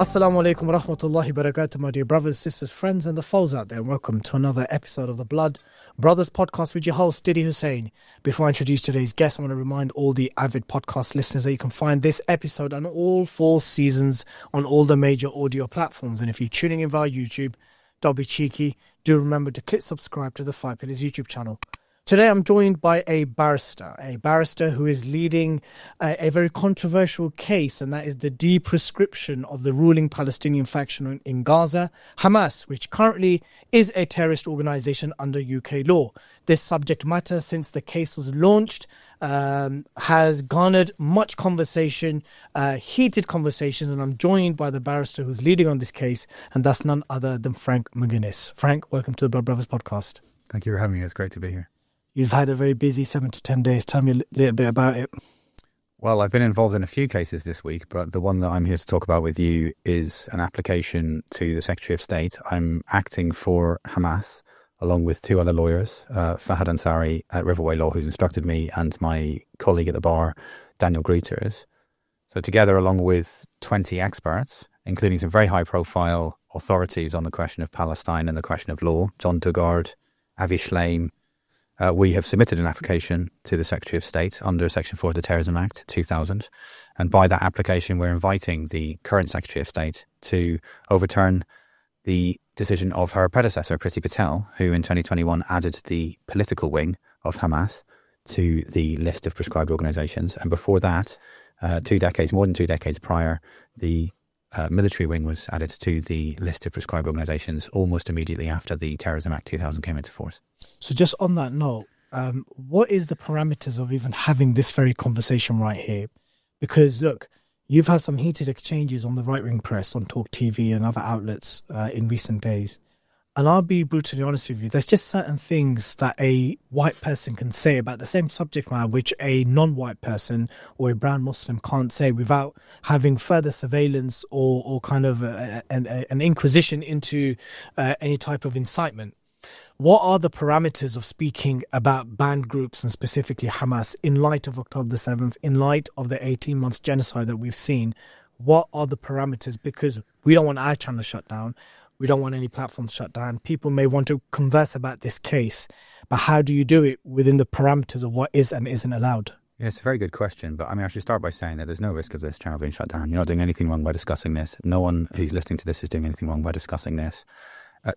Assalamu alaikum wa rahmatullahi wa barakatuh, my dear brothers, sisters, friends and the foes out there, and welcome to another episode of the Blood Brothers podcast with your host, Dilly Hussain. Before I introduce today's guest, I want to remind all the avid podcast listeners that you can find this episode and all 4 seasons on all the major audio platforms. And if you're tuning in via YouTube, don't be cheeky, do remember to click subscribe to the 5 Pillars YouTube channel. Today I'm joined by a barrister who is leading a very controversial case, and that is the de-proscription of the ruling Palestinian faction in Gaza, Hamas, which currently is a terrorist organisation under UK law. This subject matter, since the case was launched, has garnered much conversation, heated conversations, and I'm joined by the barrister who's leading on this case, and that's none other than Franck Magennis. Frank, welcome to the Blood Brothers podcast. Thank you for having me. It's great to be here. You've had a very busy 7 to 10 days. Tell me a little bit about it. Well, I've been involved in a few cases this week, but the one that I'm here to talk about with you is an application to the Secretary of State. I'm acting for Hamas, along with 2 other lawyers, Fahad Ansari at Riverway Law, who's instructed me, and my colleague at the bar, Daniel Greeters. So together, along with 20 experts, including some very high-profile authorities on the question of Palestine and the question of law, John Dugard, Avi Shleim, we have submitted an application to the Secretary of State under Section 4 of the Terrorism Act 2000. And by that application, we're inviting the current Secretary of State to overturn the decision of her predecessor, Priti Patel, who in 2021 added the political wing of Hamas to the list of proscribed organisations. And before that, more than two decades prior, the military wing was added to the list of proscribed organisations almost immediately after the Terrorism Act 2000 came into force. So just on that note, what is the parameters of even having this very conversation right here? Because look, you've had some heated exchanges on the right-wing press, on Talk TV and other outlets in recent days. And I'll be brutally honest with you, there's just certain things that a white person can say about the same subject matter which a non-white person or a brown Muslim can't say without having further surveillance or kind of an inquisition into any type of incitement. What are the parameters of speaking about banned groups and specifically Hamas in light of October the 7th, in light of the 18-month genocide that we've seen? What are the parameters? Because we don't want our channel shut down. We don't want any platforms shut down. People may want to converse about this case, but how do you do it within the parameters of what is and isn't allowed? Yeah, it's a very good question, but I should start by saying that there's no risk of this channel being shut down. You're not doing anything wrong by discussing this. No one who's listening to this is doing anything wrong by discussing this.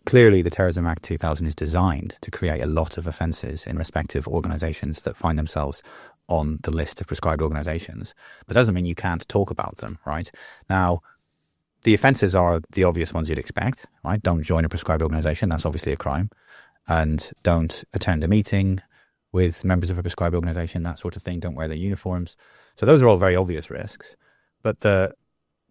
Clearly, the Terrorism Act 2000 is designed to create a lot of offences in respective organisations that find themselves on the list of proscribed organisations, but doesn't mean you can't talk about them, right? Now, the offences are the obvious ones you'd expect, right? Don't join a proscribed organisation, that's obviously a crime. And don't attend a meeting with members of a proscribed organisation, that sort of thing. Don't wear their uniforms. So those are all very obvious risks. But the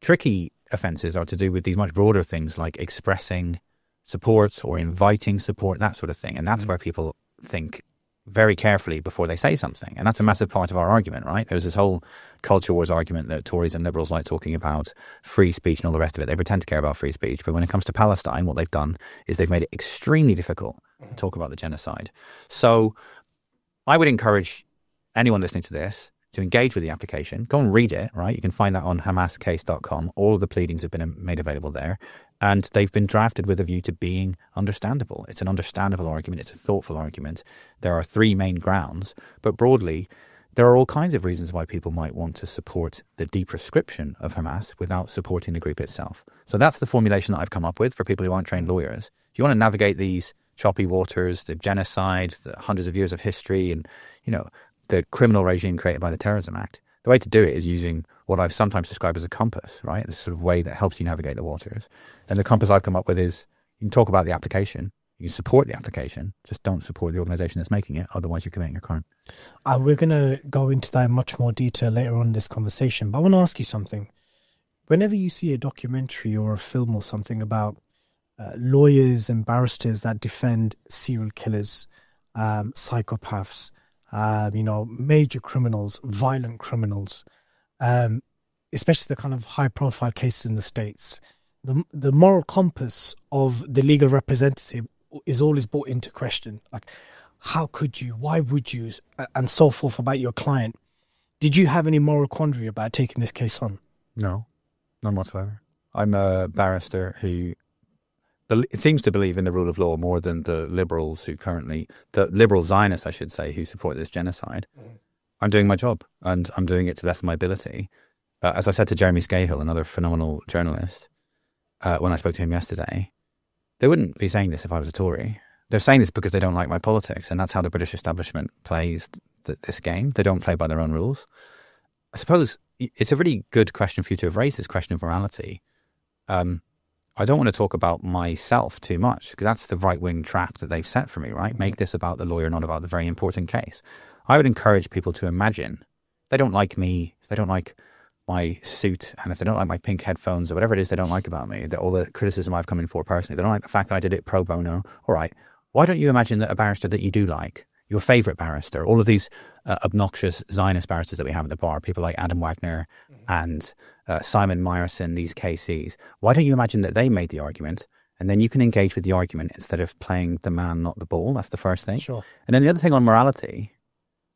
tricky offences are to do with these much broader things like expressing support or inviting support, that sort of thing. And that's where people think very carefully before they say something. And that's a massive part of our argument, right? There's this whole culture wars argument that Tories and Liberals like talking about free speech and all the rest of it. They pretend to care about free speech. But when it comes to Palestine, what they've done is they've made it extremely difficult to talk about the genocide. So I would encourage anyone listening to this to engage with the application. Go and read it, right? You can find that on hamascase.com. All of the pleadings have been made available there. And they've been drafted with a view to being understandable. It's an understandable argument. It's a thoughtful argument. There are 3 main grounds. But broadly, there are all kinds of reasons why people might want to support the de-proscription of Hamas without supporting the group itself. So that's the formulation that I've come up with for people who aren't trained lawyers. If you want to navigate these choppy waters, the genocide, the hundreds of years of history, and, the criminal regime created by the Terrorism Act, the way to do it is using what I've sometimes described as a compass, right? This sort of way that helps you navigate the waters. And the compass I've come up with is you can talk about the application, you can support the application, just don't support the organisation that's making it, otherwise you're committing a crime. We're going to go into that in much more detail later on in this conversation, but I want to ask you something. Whenever you see a documentary or a film or something about lawyers and barristers that defend serial killers, psychopaths, major criminals, violent criminals, especially the kind of high-profile cases in the States, the moral compass of the legal representative is always brought into question. Like, how could you? Why would you? And so forth about your client. Did you have any moral quandary about taking this case on? No, none whatsoever. I'm a barrister who seems to believe in the rule of law more than the liberal Zionists, I should say, who support this genocide. I'm doing my job, and I'm doing it to the best of my ability. As I said to Jeremy Scahill, another phenomenal journalist, when I spoke to him yesterday, they wouldn't be saying this if I was a Tory. They're saying this because they don't like my politics, and that's how the British establishment plays this game. They don't play by their own rules. I suppose it's a really good question for you to have raised, this question of morality. I don't want to talk about myself too much, because that's the right-wing trap that they've set for me, right? Make this about the lawyer, not about the very important case. I would encourage people to imagine they don't like me, if they don't like my suit, and if they don't like my pink headphones or whatever it is they don't like about me, all the criticism I've come in for personally, they don't like the fact that I did it pro bono. All right, why don't you imagine that a barrister that you do like, your favourite barrister, all of these obnoxious Zionist barristers that we have at the bar, people like Adam Wagner and Simon Meyerson, these KCs, why don't you imagine that they made the argument, and then you can engage with the argument instead of playing the man, not the ball? That's the first thing. Sure. And then the other thing on morality,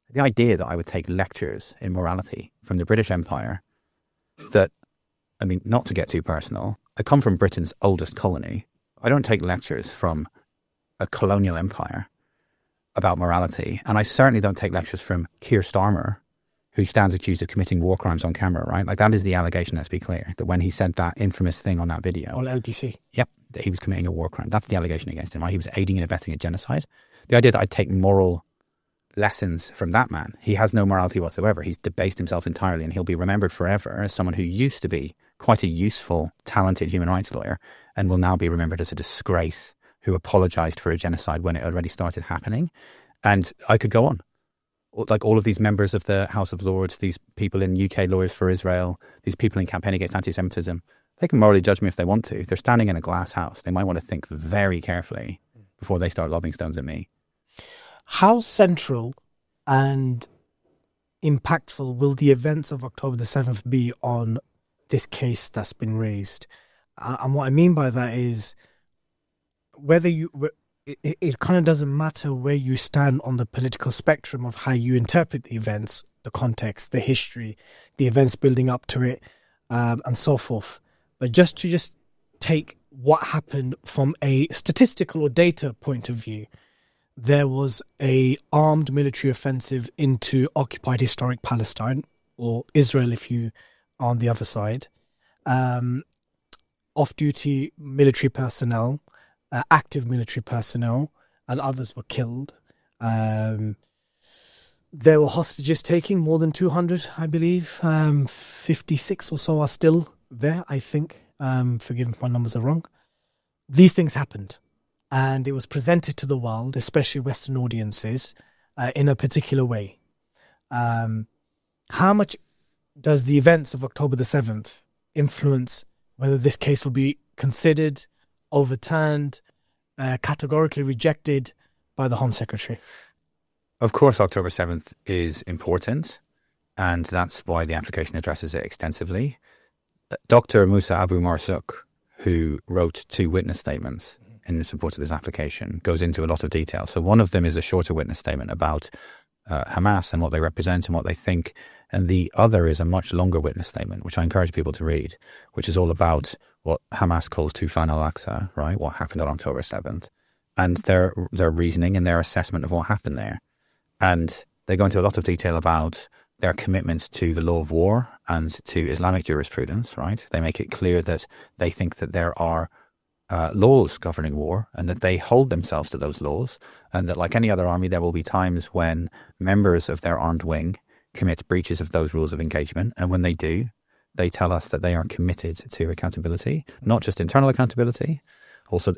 the idea that I would take lectures in morality from the British Empire, that, I mean, not to get too personal, I come from Britain's oldest colony. I don't take lectures from a colonial empire about morality. And I certainly don't take lectures from Keir Starmer, who stands accused of committing war crimes on camera, right? Like, that is the allegation, let's be clear, that when he said that infamous thing on that video. On LBC. Yep, that he was committing a war crime. That's the allegation against him, right? He was aiding and abetting a genocide. The idea that I'd take moral lessons from that man. He has no morality whatsoever. He's debased himself entirely, and he'll be remembered forever as someone who used to be quite a useful, talented human rights lawyer, and will now be remembered as a disgrace who apologized for a genocide when it already started happening. And I could go on. Like all of these members of the House of Lords, these people in UK Lawyers for Israel, these people in Campaign Against Anti-Semitism, they can morally judge me if they want to. If they're standing in a glass house, they might want to think very carefully before they start lobbing stones at me. How central and impactful will the events of October the 7th be on this case that's been raised? And what I mean by that is whether it kind of doesn't matter where you stand on the political spectrum of how you interpret the events, the context, the history, the events building up to it, and so forth. But just to take what happened from a statistical or data point of view, there was a armed military offensive into occupied historic Palestine, or Israel if you are on the other side. Off-duty military personnel, active military personnel, and others were killed. There were hostages taking, more than 200, I believe. 56 or so are still there, I think. Forgive me if my numbers are wrong. These things happened. And it was presented to the world, especially Western audiences, in a particular way. How much does the events of October the 7th influence whether this case will be considered, overturned, categorically rejected by the Home Secretary? Of course, October 7th is important, and that's why the application addresses it extensively. Dr. Musa Abu Marzouk, who wrote 2 witness statements in support of this application, goes into a lot of detail. So one of them is a shorter witness statement about Hamas and what they represent and what they think. And the other is a much longer witness statement, which I encourage people to read, which is all about what Hamas calls Tufan al-Aqsa, right? What happened on October 7th, and their reasoning and their assessment of what happened there. And they go into a lot of detail about their commitment to the law of war and to Islamic jurisprudence, right? They make it clear that they think that there are laws governing war, and that they hold themselves to those laws, and that like any other army, there will be times when members of their armed wing commit breaches of those rules of engagement. And when they do, they tell us that they are committed to accountability, not just internal accountability. Also,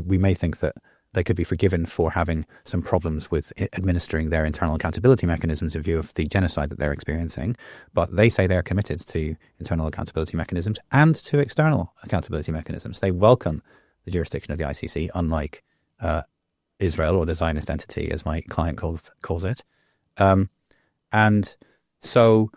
we may think that they could be forgiven for having some problems with administering their internal accountability mechanisms in view of the genocide that they're experiencing. But they say they're committed to internal accountability mechanisms and to external accountability mechanisms. They welcome the jurisdiction of the ICC, unlike Israel, or the Zionist entity, as my client calls it. And so,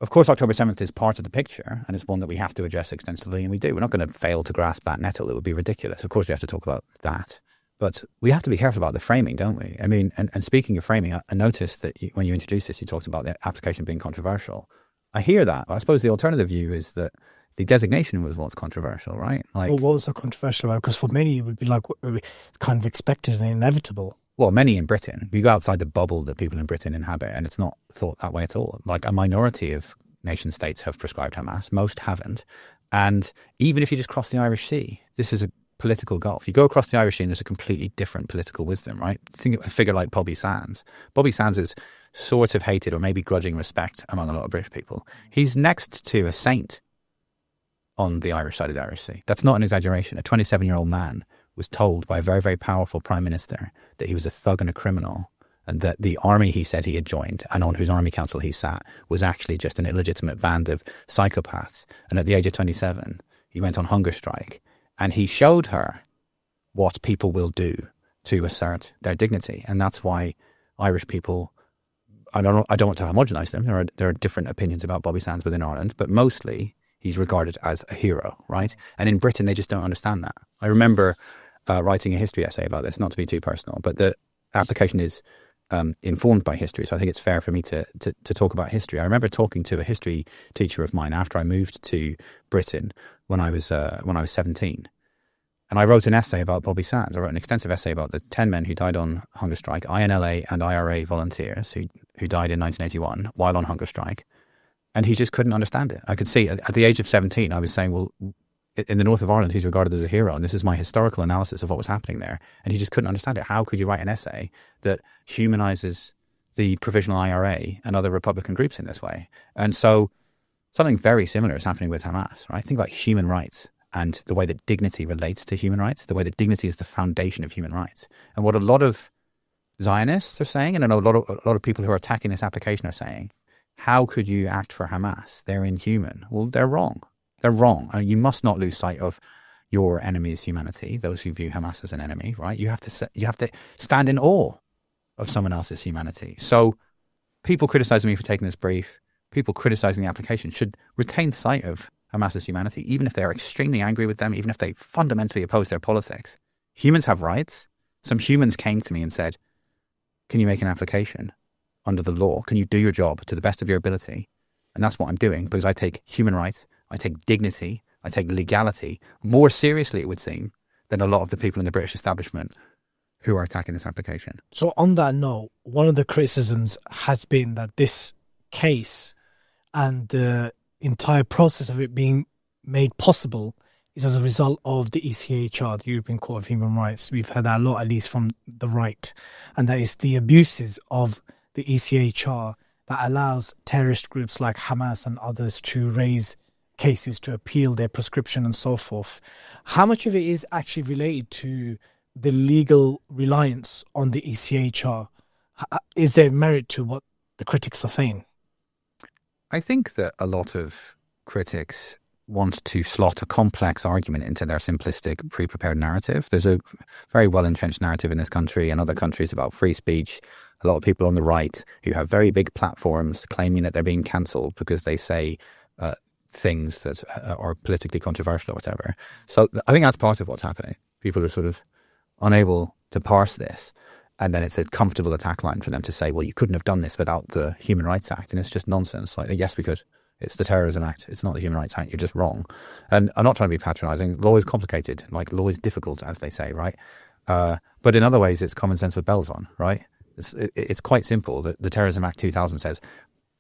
of course, October 7th is part of the picture, and it's one that we have to address extensively, and we do. We're not going to fail to grasp that nettle. It would be ridiculous. Of course, we have to talk about that. But we have to be careful about the framing, don't we? I mean, and speaking of framing, I noticed that when you introduced this, you talked about the application being controversial. I hear that. I suppose the alternative view is that the designation was what's controversial, right? Like, Well, what was so controversial about it? Because for many, it would be like kind of expected and inevitable. well, many in Britain, you go outside the bubble that people in Britain inhabit, and it's not thought that way at all. Like, a minority of nation states have prescribed Hamas. Most haven't. And even if you just cross the Irish Sea, this is a political gulf. You go across the Irish Sea and there's a completely different political wisdom, right? Think of a figure like Bobby Sands. Bobby Sands is sort of hated or maybe grudging respect among a lot of British people. He's next to a saint on the Irish side of the Irish Sea. That's not an exaggeration. A 27-year-old man was told by a very, very powerful prime minister that he was a thug and a criminal, and that the army he said he had joined and on whose army council he sat was actually just an illegitimate band of psychopaths. And at the age of 27, he went on hunger strike, and he showed her what people will do to assert their dignity. And that's why Irish people, I don't want to homogenize them. There are different opinions about Bobby Sands within Ireland, but mostly he's regarded as a hero, right? And in Britain, they just don't understand that. I remember writing a history essay about this, not to be too personal, but the application is informed by history. So I think it's fair for me to talk about history. I remember talking to a history teacher of mine after I moved to Britain when I was 17. And I wrote an essay about Bobby Sands. I wrote an extensive essay about the 10 men who died on hunger strike, INLA and IRA volunteers who died in 1981 while on hunger strike. And he just couldn't understand it. I could see at the age of 17, I was saying, well, in the north of Ireland, he's regarded as a hero, and this is my historical analysis of what was happening there. And he just couldn't understand it. How could you write an essay that humanizes the Provisional IRA and other Republican groups in this way? And so something very similar is happening with Hamas, right? Think about human rights and the way that dignity relates to human rights, the way that dignity is the foundation of human rights. And what a lot of Zionists are saying, and a lot of people who are attacking this application are saying, how could you act for Hamas? They're inhuman. Well, they're wrong. They're wrong. You must not lose sight of your enemy's humanity, those who view Hamas as an enemy, right? You have to stand in awe of someone else's humanity. So people criticizing me for taking this brief, people criticizing the application should retain sight of Hamas's humanity, even if they're extremely angry with them, even if they fundamentally oppose their politics. Humans have rights. Some humans came to me and said, can you make an application under the law? Can you do your job to the best of your ability? And that's what I'm doing, because I take human rights, I take dignity, I take legality more seriously, it would seem, than a lot of the people in the British establishment who are attacking this application. So on that note, one of the criticisms has been that this case and the entire process of it being made possible is as a result of the ECHR, the European Court of Human Rights. We've heard that a lot, at least from the right, and that is the abuses of the ECHR that allows terrorist groups like Hamas and others to raise cases, to appeal their prescription and so forth. How much of it is actually related to the legal reliance on the ECHR? Is there merit to what the critics are saying? I think that a lot of critics want to slot a complex argument into their simplistic, pre-prepared narrative. There's a very well-entrenched narrative in this country and other countries about free speech. A lot of people on the right who have very big platforms claiming that they're being cancelled because they say things that are politically controversial or whatever. So I think that's part of what's happening. People are sort of unable to parse this, and then it's a comfortable attack line for them to say, well, you couldn't have done this without the Human Rights Act, and it's just nonsense. Like, yes, we could. It's the Terrorism Act. It's not the Human Rights Act. You're just wrong. And I'm not trying to be patronising. Law is complicated. Like, law is difficult, as they say, right? But in other ways, it's common sense with bells on, right? It's quite simple. The Terrorism Act 2000 says,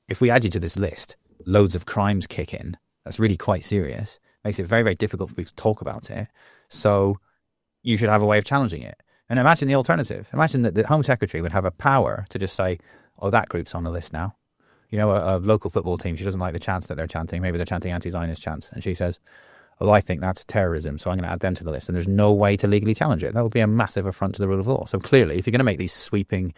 if we add you to this list, loads of crimes kick in. That's really quite serious. Makes it very, very difficult for people to talk about it. So you should have a way of challenging it. And imagine the alternative. Imagine that the Home Secretary would have a power to just say, oh, that group's on the list now. You know, a local football team, she doesn't like the chants that they're chanting. Maybe they're chanting anti-Zionist chants. And she says, oh, I think that's terrorism, so I'm going to add them to the list. And there's no way to legally challenge it. That would be a massive affront to the rule of law. So clearly, if you're going to make these sweeping,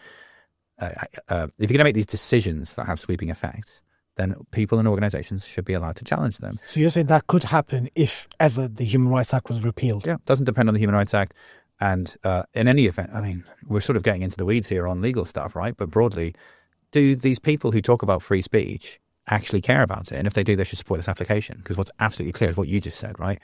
if you're going to make these decisions that have sweeping effects, then people and organisations should be allowed to challenge them. So you're saying that could happen if ever the Human Rights Act was repealed? Yeah, it doesn't depend on the Human Rights Act. And in any event, I mean, we're sort of getting into the weeds here on legal stuff, right? But broadly, do these people who talk about free speech actually care about it? And if they do, they should support this application. Because what's absolutely clear is what you just said, right?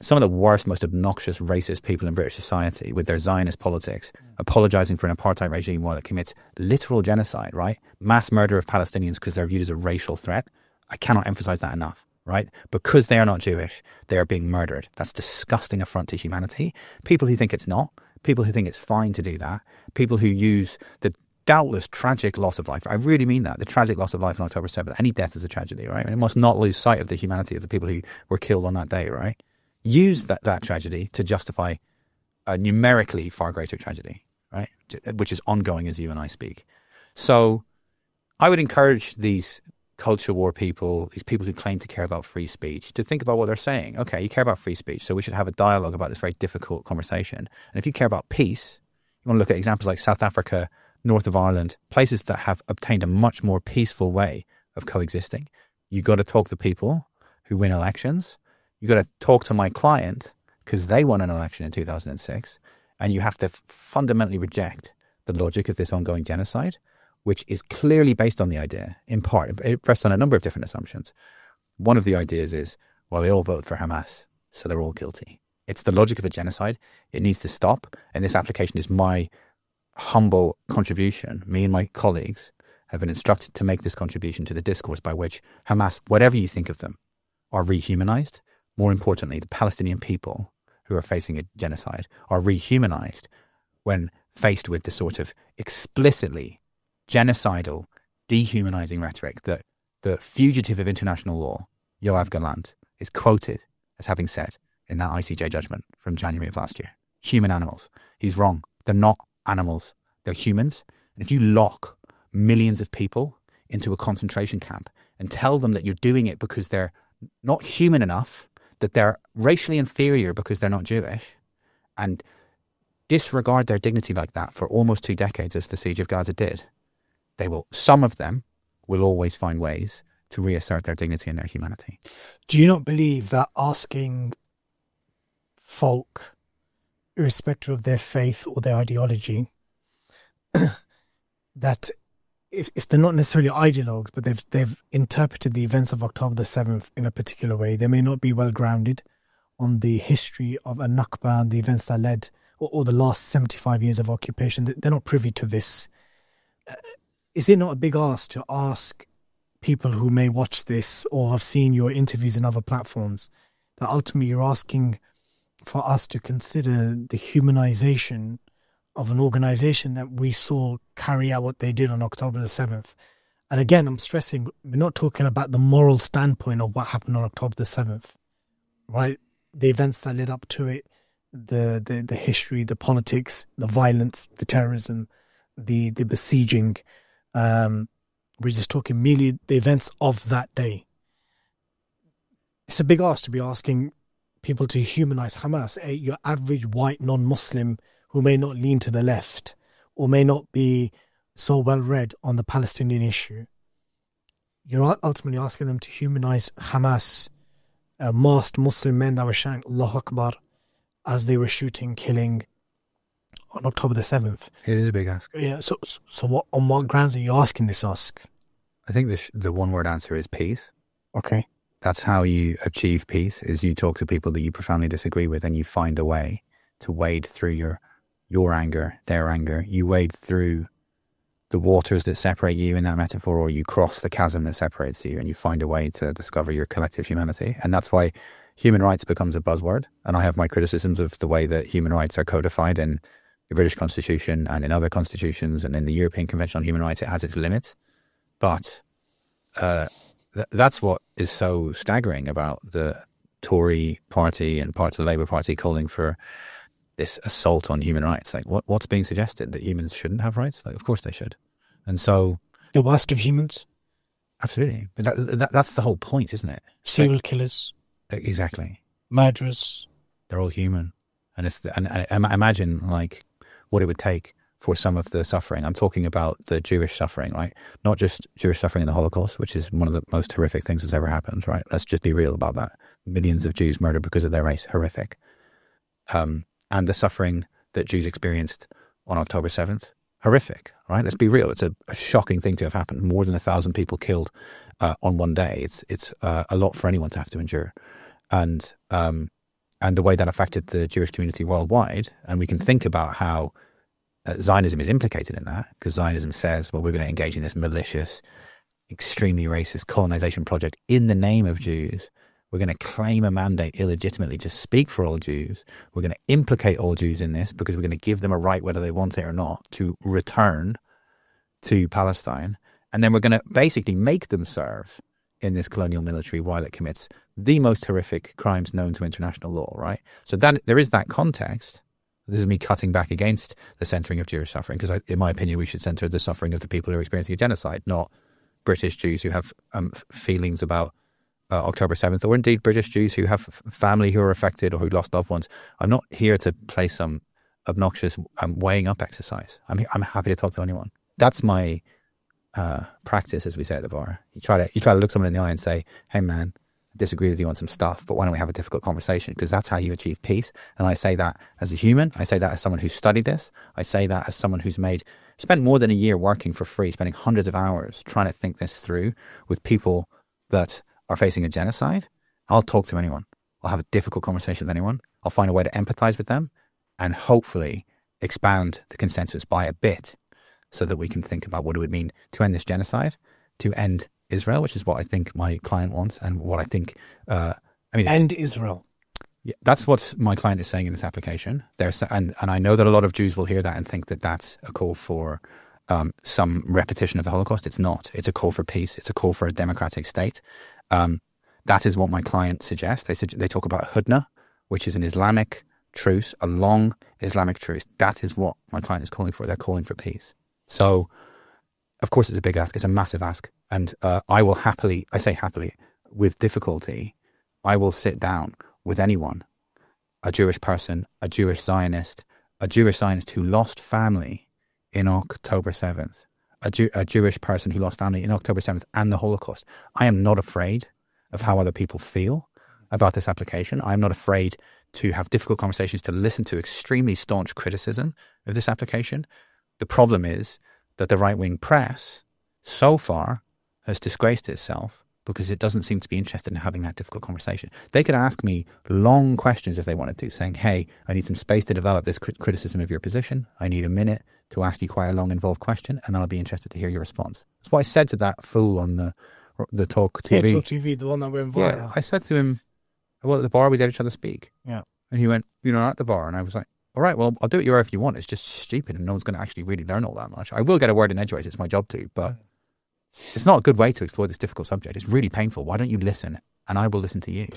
Some of the worst, most obnoxious, racist people in British society with their Zionist politics, apologising for an apartheid regime while it commits literal genocide, right? Mass murder of Palestinians because they're viewed as a racial threat. I cannot emphasise that enough, right? Because they are not Jewish, they are being murdered. That's disgusting affront to humanity. People who think it's not, people who think it's fine to do that, people who use the doubtless tragic loss of life. I really mean that. The tragic loss of life on October 7th. Any death is a tragedy, right? And it must not lose sight of the humanity of the people who were killed on that day, right? Use that tragedy to justify a numerically far greater tragedy, right? Which is ongoing as you and I speak. So I would encourage these culture war people, these people who claim to care about free speech, to think about what they're saying. Okay, you care about free speech, so we should have a dialogue about this very difficult conversation. And if you care about peace, you want to look at examples like South Africa, north of Ireland, places that have obtained a much more peaceful way of coexisting. You got to talk to people who win elections. You got to talk to my client because they won an election in 2006. And you have to fundamentally reject the logic of this ongoing genocide, which is clearly based on the idea, in part, it rests on a number of different assumptions. One of the ideas is, well, they all vote for Hamas, so they're all guilty. It's the logic of a genocide. It needs to stop. And this application is my humble contribution. Me and my colleagues have been instructed to make this contribution to the discourse by which Hamas, whatever you think of them, are rehumanized. More importantly, the Palestinian people who are facing a genocide are rehumanized when faced with the sort of explicitly genocidal, dehumanizing rhetoric that the fugitive of international law, Yoav Gallant, is quoted as having said in that ICJ judgment from January of last year. Human animals. He's wrong. They're not animals. They're humans. And if you lock millions of people into a concentration camp and tell them that you're doing it because they're not human enough, that they're racially inferior because they're not Jewish, and disregard their dignity like that for almost 2 decades as the siege of Gaza did, some of them will always find ways to reassert their dignity and their humanity. Do you not believe that asking folk, irrespective of their faith or their ideology, that if they're not necessarily ideologues, but they've interpreted the events of October the 7th in a particular way, they may not be well grounded on the history of a Nakba and the events that led, or the last 75 years of occupation, they're not privy to this. Is it not a big ask to ask people who may watch this or have seen your interviews in other platforms that ultimately you're asking for us to consider the humanization of an organization that we saw carry out what they did on October the 7th? And again, I'm stressing, we're not talking about the moral standpoint of what happened on October the 7th, right? The events that led up to it, the history, the politics, the violence, the terrorism, the besieging. We're just talking merely the events of that day. It's a big ask to be asking people to humanize Hamas, your average white non-Muslim who may not lean to the left or may not be so well read on the Palestinian issue. You're ultimately asking them to humanize Hamas, masked Muslim men that were shouting Allahu Akbar as they were shooting, killing on October the 7th. It is a big ask. Yeah. So what, on what grounds are you asking this ask? I think the one-word answer is peace. Okay. That's how you achieve peace, is you talk to people that you profoundly disagree with and you find a way to wade through your anger, their anger. You wade through the waters that separate you in that metaphor, or you cross the chasm that separates you and you find a way to discover your collective humanity. And that's why human rights becomes a buzzword. And I have my criticisms of the way that human rights are codified in the British Constitution and in other constitutions and in the European Convention on Human Rights. It has its limits. But that's what is so staggering about the Tory party and parts of the Labour Party calling for this assault on human rights. Like, what's being suggested? That humans shouldn't have rights? Like, of course they should. And so... The worst of humans? Absolutely. But that's the whole point, isn't it? Serial killers. Exactly. Murderers. They're all human. And imagine, like, what it would take for some of the suffering. I'm talking about the Jewish suffering, right? Not just Jewish suffering in the Holocaust, which is one of the most horrific things that's ever happened, right? Let's just be real about that. Millions of Jews murdered because of their race. Horrific. And the suffering that Jews experienced on October 7th. Horrific, right? Let's be real. It's a shocking thing to have happened. More than 1,000 people killed on one day. It's a lot for anyone to have to endure. And the way that affected the Jewish community worldwide. And we can think about how Zionism is implicated in that, because Zionism says, well, we're going to engage in this malicious, extremely racist colonization project in the name of Jews We're going to claim a mandate illegitimately to speak for all Jews. We're going to implicate all Jews in this because we're going to give them a right, whether they want it or not, to return to Palestine. And then we're going to basically make them serve in this colonial military while it commits the most horrific crimes known to international law, right? So that there is that context. This is me cutting back against the centering of Jewish suffering, because in my opinion, we should center the suffering of the people who are experiencing a genocide, not British Jews who have feelings about October 7th, or indeed British Jews who have family who are affected or who lost loved ones. I'm not here to play some obnoxious weighing up exercise. I'm happy to talk to anyone. That's my practice, as we say at the bar. You try to look someone in the eye and say, hey man, I disagree with you on some stuff, but why don't we have a difficult conversation? Because that's how you achieve peace. And I say that as a human. I say that as someone who's studied this. I say that as someone who's spent more than a year working for free, spending hundreds of hours trying to think this through with people that are facing a genocide. I'll talk to anyone. I'll have a difficult conversation with anyone. I'll find a way to empathize with them and hopefully expand the consensus by a bit so that we can think about what it would mean to end this genocide, to end Israel, which is what I think my client wants and what I think... end Israel. Yeah, that's what my client is saying in this application. And I know that a lot of Jews will hear that and think that that's a call for some repetition of the Holocaust. It's not. It's a call for peace. It's a call for a democratic state. That is what my client suggests. They talk about Hudna, which is an Islamic truce, a long Islamic truce. That is what my client is calling for. They're calling for peace. So, of course, it's a big ask. It's a massive ask. And I will happily, with difficulty, I will sit down with anyone, a Jewish person, a Jewish Zionist who lost family in October 7th, a Jewish person who lost family in October 7th and the Holocaust. I am not afraid of how other people feel about this application. I am not afraid to have difficult conversations, to listen to extremely staunch criticism of this application. The problem is that the right-wing press, so far, has disgraced itself because it doesn't seem to be interested in having that difficult conversation. They could ask me long questions if they wanted to, saying, hey, I need some space to develop this criticism of your position. I need a minute to ask you quite a long, involved question, and then I'll be interested to hear your response. That's what I said to that fool on the Talk TV. Yeah, Talk TV, the one that went viral. Yeah, I said to him, well, at the bar, we let each other speak. Yeah. And he went, at the bar. And I was like, all right, well, I'll do it wherever you want. It's just stupid and no one's going to actually really learn all that much. I will get a word in edgeways. It's my job to, but it's not a good way to explore this difficult subject. It's really painful. Why don't you listen? And I will listen to you.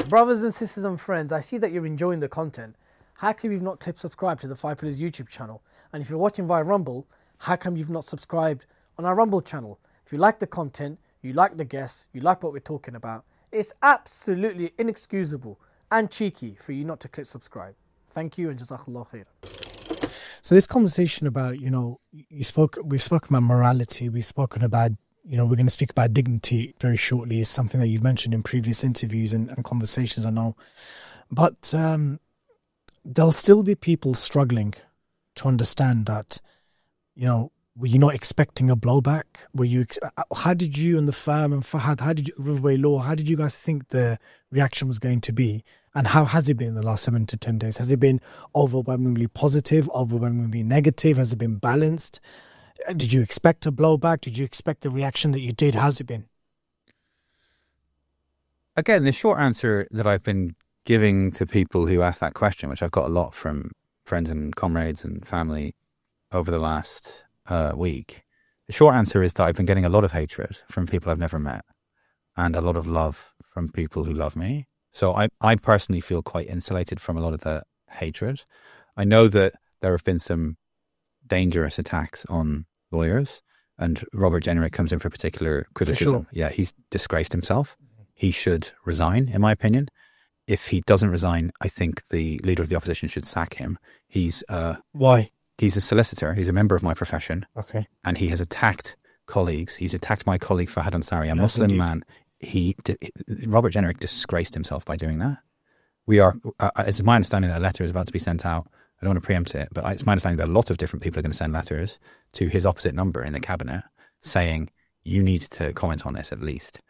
Brothers and sisters and friends, I see that you're enjoying the content. How come you've not clicked subscribe to the 5 Pillars YouTube channel? And if you're watching via Rumble, how come you've not subscribed on our Rumble channel? If you like the content, you like the guests, you like what we're talking about, it's absolutely inexcusable and cheeky for you not to click subscribe. Thank you and Jazakallah khairan. So this conversation about, we've spoken about morality, we've spoken about, we're going to speak about dignity very shortly, is something that you've mentioned in previous interviews and conversations, I know. But there'll still be people struggling to understand that, were you not expecting a blowback? How did you and the firm and Fahad, Riverway Law, how did you guys think the reaction was going to be? And how has it been in the last 7 to 10 days? Has it been overwhelmingly positive, overwhelmingly negative? Has it been balanced? Did you expect a blowback? Did you expect the reaction that you did? How's it been? Again, the short answer that I've been giving to people who ask that question, which I've got a lot from friends and comrades and family over the last week, the short answer is that I've been getting a lot of hatred from people I've never met and a lot of love from people who love me. So I personally feel quite insulated from a lot of the hatred. I know that there have been some dangerous attacks on lawyers, and Robert Jenrick comes in for particular criticism. For sure. Yeah, he's disgraced himself. He should resign, in my opinion. If he doesn't resign, I think the leader of the opposition should sack him. Why? He's a solicitor. He's a member of my profession. Okay. And he has attacked colleagues. He's attacked my colleague Fahad Ansari, a Muslim indeed. man. Robert Jenrick disgraced himself by doing that. It's my understanding that a letter is about to be sent out. I don't want to preempt it, but it's my understanding that a lot of different people are going to send letters to his opposite number in the cabinet saying, you need to comment on this at least.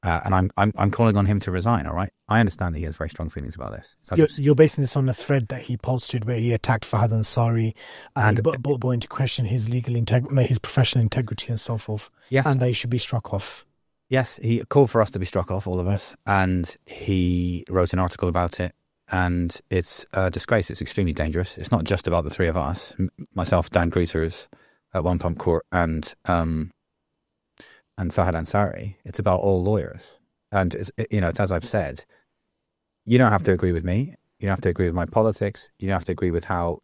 And I'm calling on him to resign, all right? I understand that he has very strong feelings about this. So you're basing this on a thread that he posted where he attacked Fahad Ansari and brought into question his legal integrity, his professional integrity and so forth. Yes. And they should be struck off. Yes, he called for us to be struck off, all of us, and he wrote an article about it. And it's a disgrace. It's extremely dangerous. It's not just about the three of us. Myself, Dan Greeters at One Pump Court, and Fahad Ansari. It's about all lawyers. And it's as I've said. You don't have to agree with me. You don't have to agree with my politics. You don't have to agree with how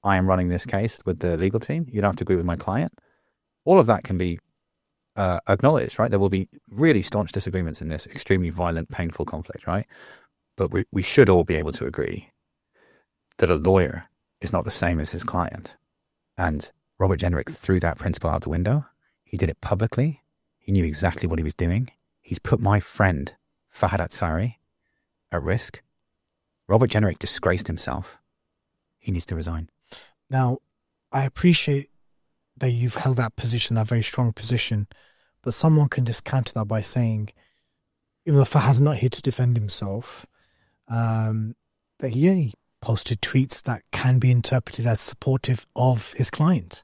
I am running this case with the legal team. You don't have to agree with my client. All of that can be acknowledged, right? There will be really staunch disagreements in this extremely violent, painful conflict, right? But we should all be able to agree that a lawyer is not the same as his client. And Robert Jenrick threw that principle out the window. He did it publicly. He knew exactly what he was doing. He's put my friend, Fahad Ansari, at risk. Robert Jenrick disgraced himself. He needs to resign. Now, I appreciate that you've held that position, that very strong position, but someone can discount that by saying, even though Fahad's not here to defend himself, that he posted tweets that can be interpreted as supportive of his client.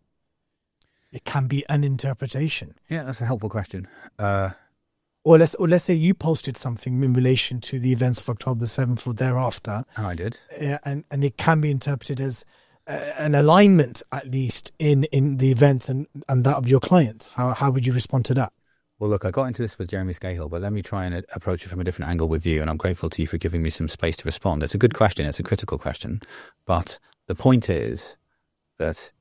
It can be an interpretation. Yeah, that's a helpful question. Or let's say you posted something in relation to the events of October the 7th or thereafter. And I did. And it can be interpreted as an alignment, at least, in the events and that of your client. How would you respond to that? Well, look, I got into this with Jeremy Scahill, but let me try and approach it from a different angle with you, and I'm grateful to you for giving me some space to respond. It's a good question. It's a critical question. But the point is that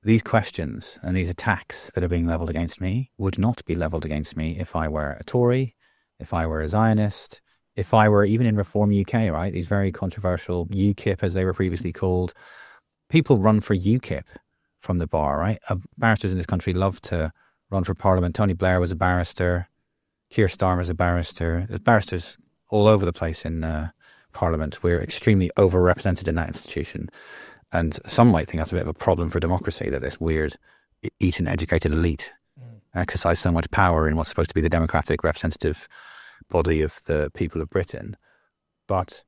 these questions and these attacks that are being levelled against me would not be levelled against me if I were a Tory, if I were a Zionist, if I were even in Reform UK, right? These very controversial UKIP, as they were previously called. People run for UKIP from the bar, right? Barristers in this country love to run for Parliament. Tony Blair was a barrister. Keir Starmer's a barrister. There's barristers all over the place in Parliament. We're extremely overrepresented in that institution. And some might think that's a bit of a problem for democracy, that this weird, Eton educated elite exercise so much power in what's supposed to be the democratic representative body of the people of Britain. But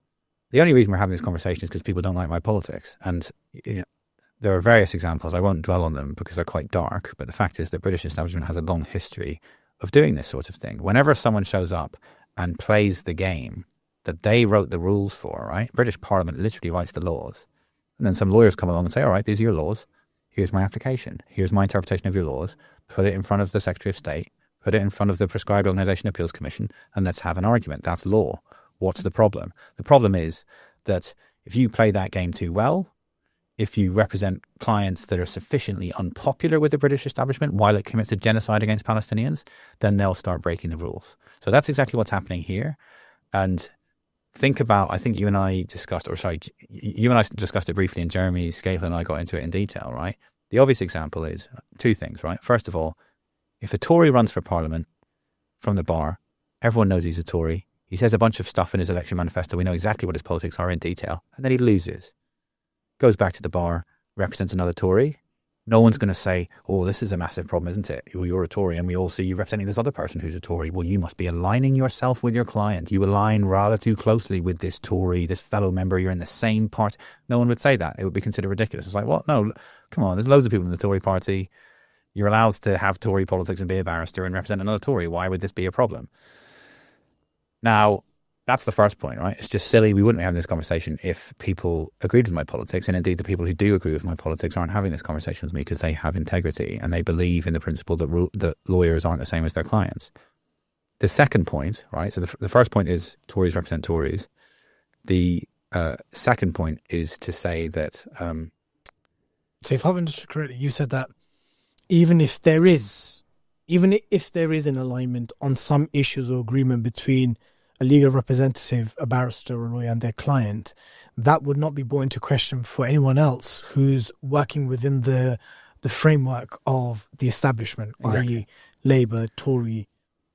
the only reason we're having this conversation is because people don't like my politics. And there are various examples. I won't dwell on them because they're quite dark. But the fact is the British establishment has a long history of doing this sort of thing. Whenever someone shows up and plays the game that they wrote the rules for, right? British Parliament literally writes the laws. And then some lawyers come along and say, all right, these are your laws. Here's my application. Here's my interpretation of your laws. Put it in front of the Secretary of State. Put it in front of the Prescribed Organisation Appeals Commission. And let's have an argument. That's law. What's the problem? The problem is that if you play that game too well, if you represent clients that are sufficiently unpopular with the British establishment while it commits a genocide against Palestinians, then they'll start breaking the rules. So that's exactly what's happening here. And think about, I think you and I discussed it briefly, and Jeremy Scahill and I got into it in detail, right? The obvious example is two things, right? First of all, if a Tory runs for Parliament from the bar, everyone knows he's a Tory. He says a bunch of stuff in his election manifesto. We know exactly what his politics are in detail. And then he loses. Goes back to the bar, represents another Tory. No one's going to say, oh, this is a massive problem, isn't it? Well, you're a Tory and we all see you representing this other person who's a Tory. Well, you must be aligning yourself with your client. You align rather too closely with this Tory, this fellow member. You're in the same party. No one would say that. It would be considered ridiculous. It's like, what? No, come on. There's loads of people in the Tory party. You're allowed to have Tory politics and be a barrister and represent another Tory. Why would this be a problem? Now, that's the first point, right? It's just silly. We wouldn't be having this conversation if people agreed with my politics. And indeed, the people who do agree with my politics aren't having this conversation with me because they have integrity and they believe in the principle that lawyers aren't the same as their clients. The second point, right? So the first point is Tories represent Tories. The second point is to say that... So if I've understood correctly, you said that even if there is an alignment on some issues or agreement between a legal representative, a barrister or a lawyer and their client, that would not be brought into question for anyone else who's working within the framework of the establishment, Exactly. i.e. Labour, Tory,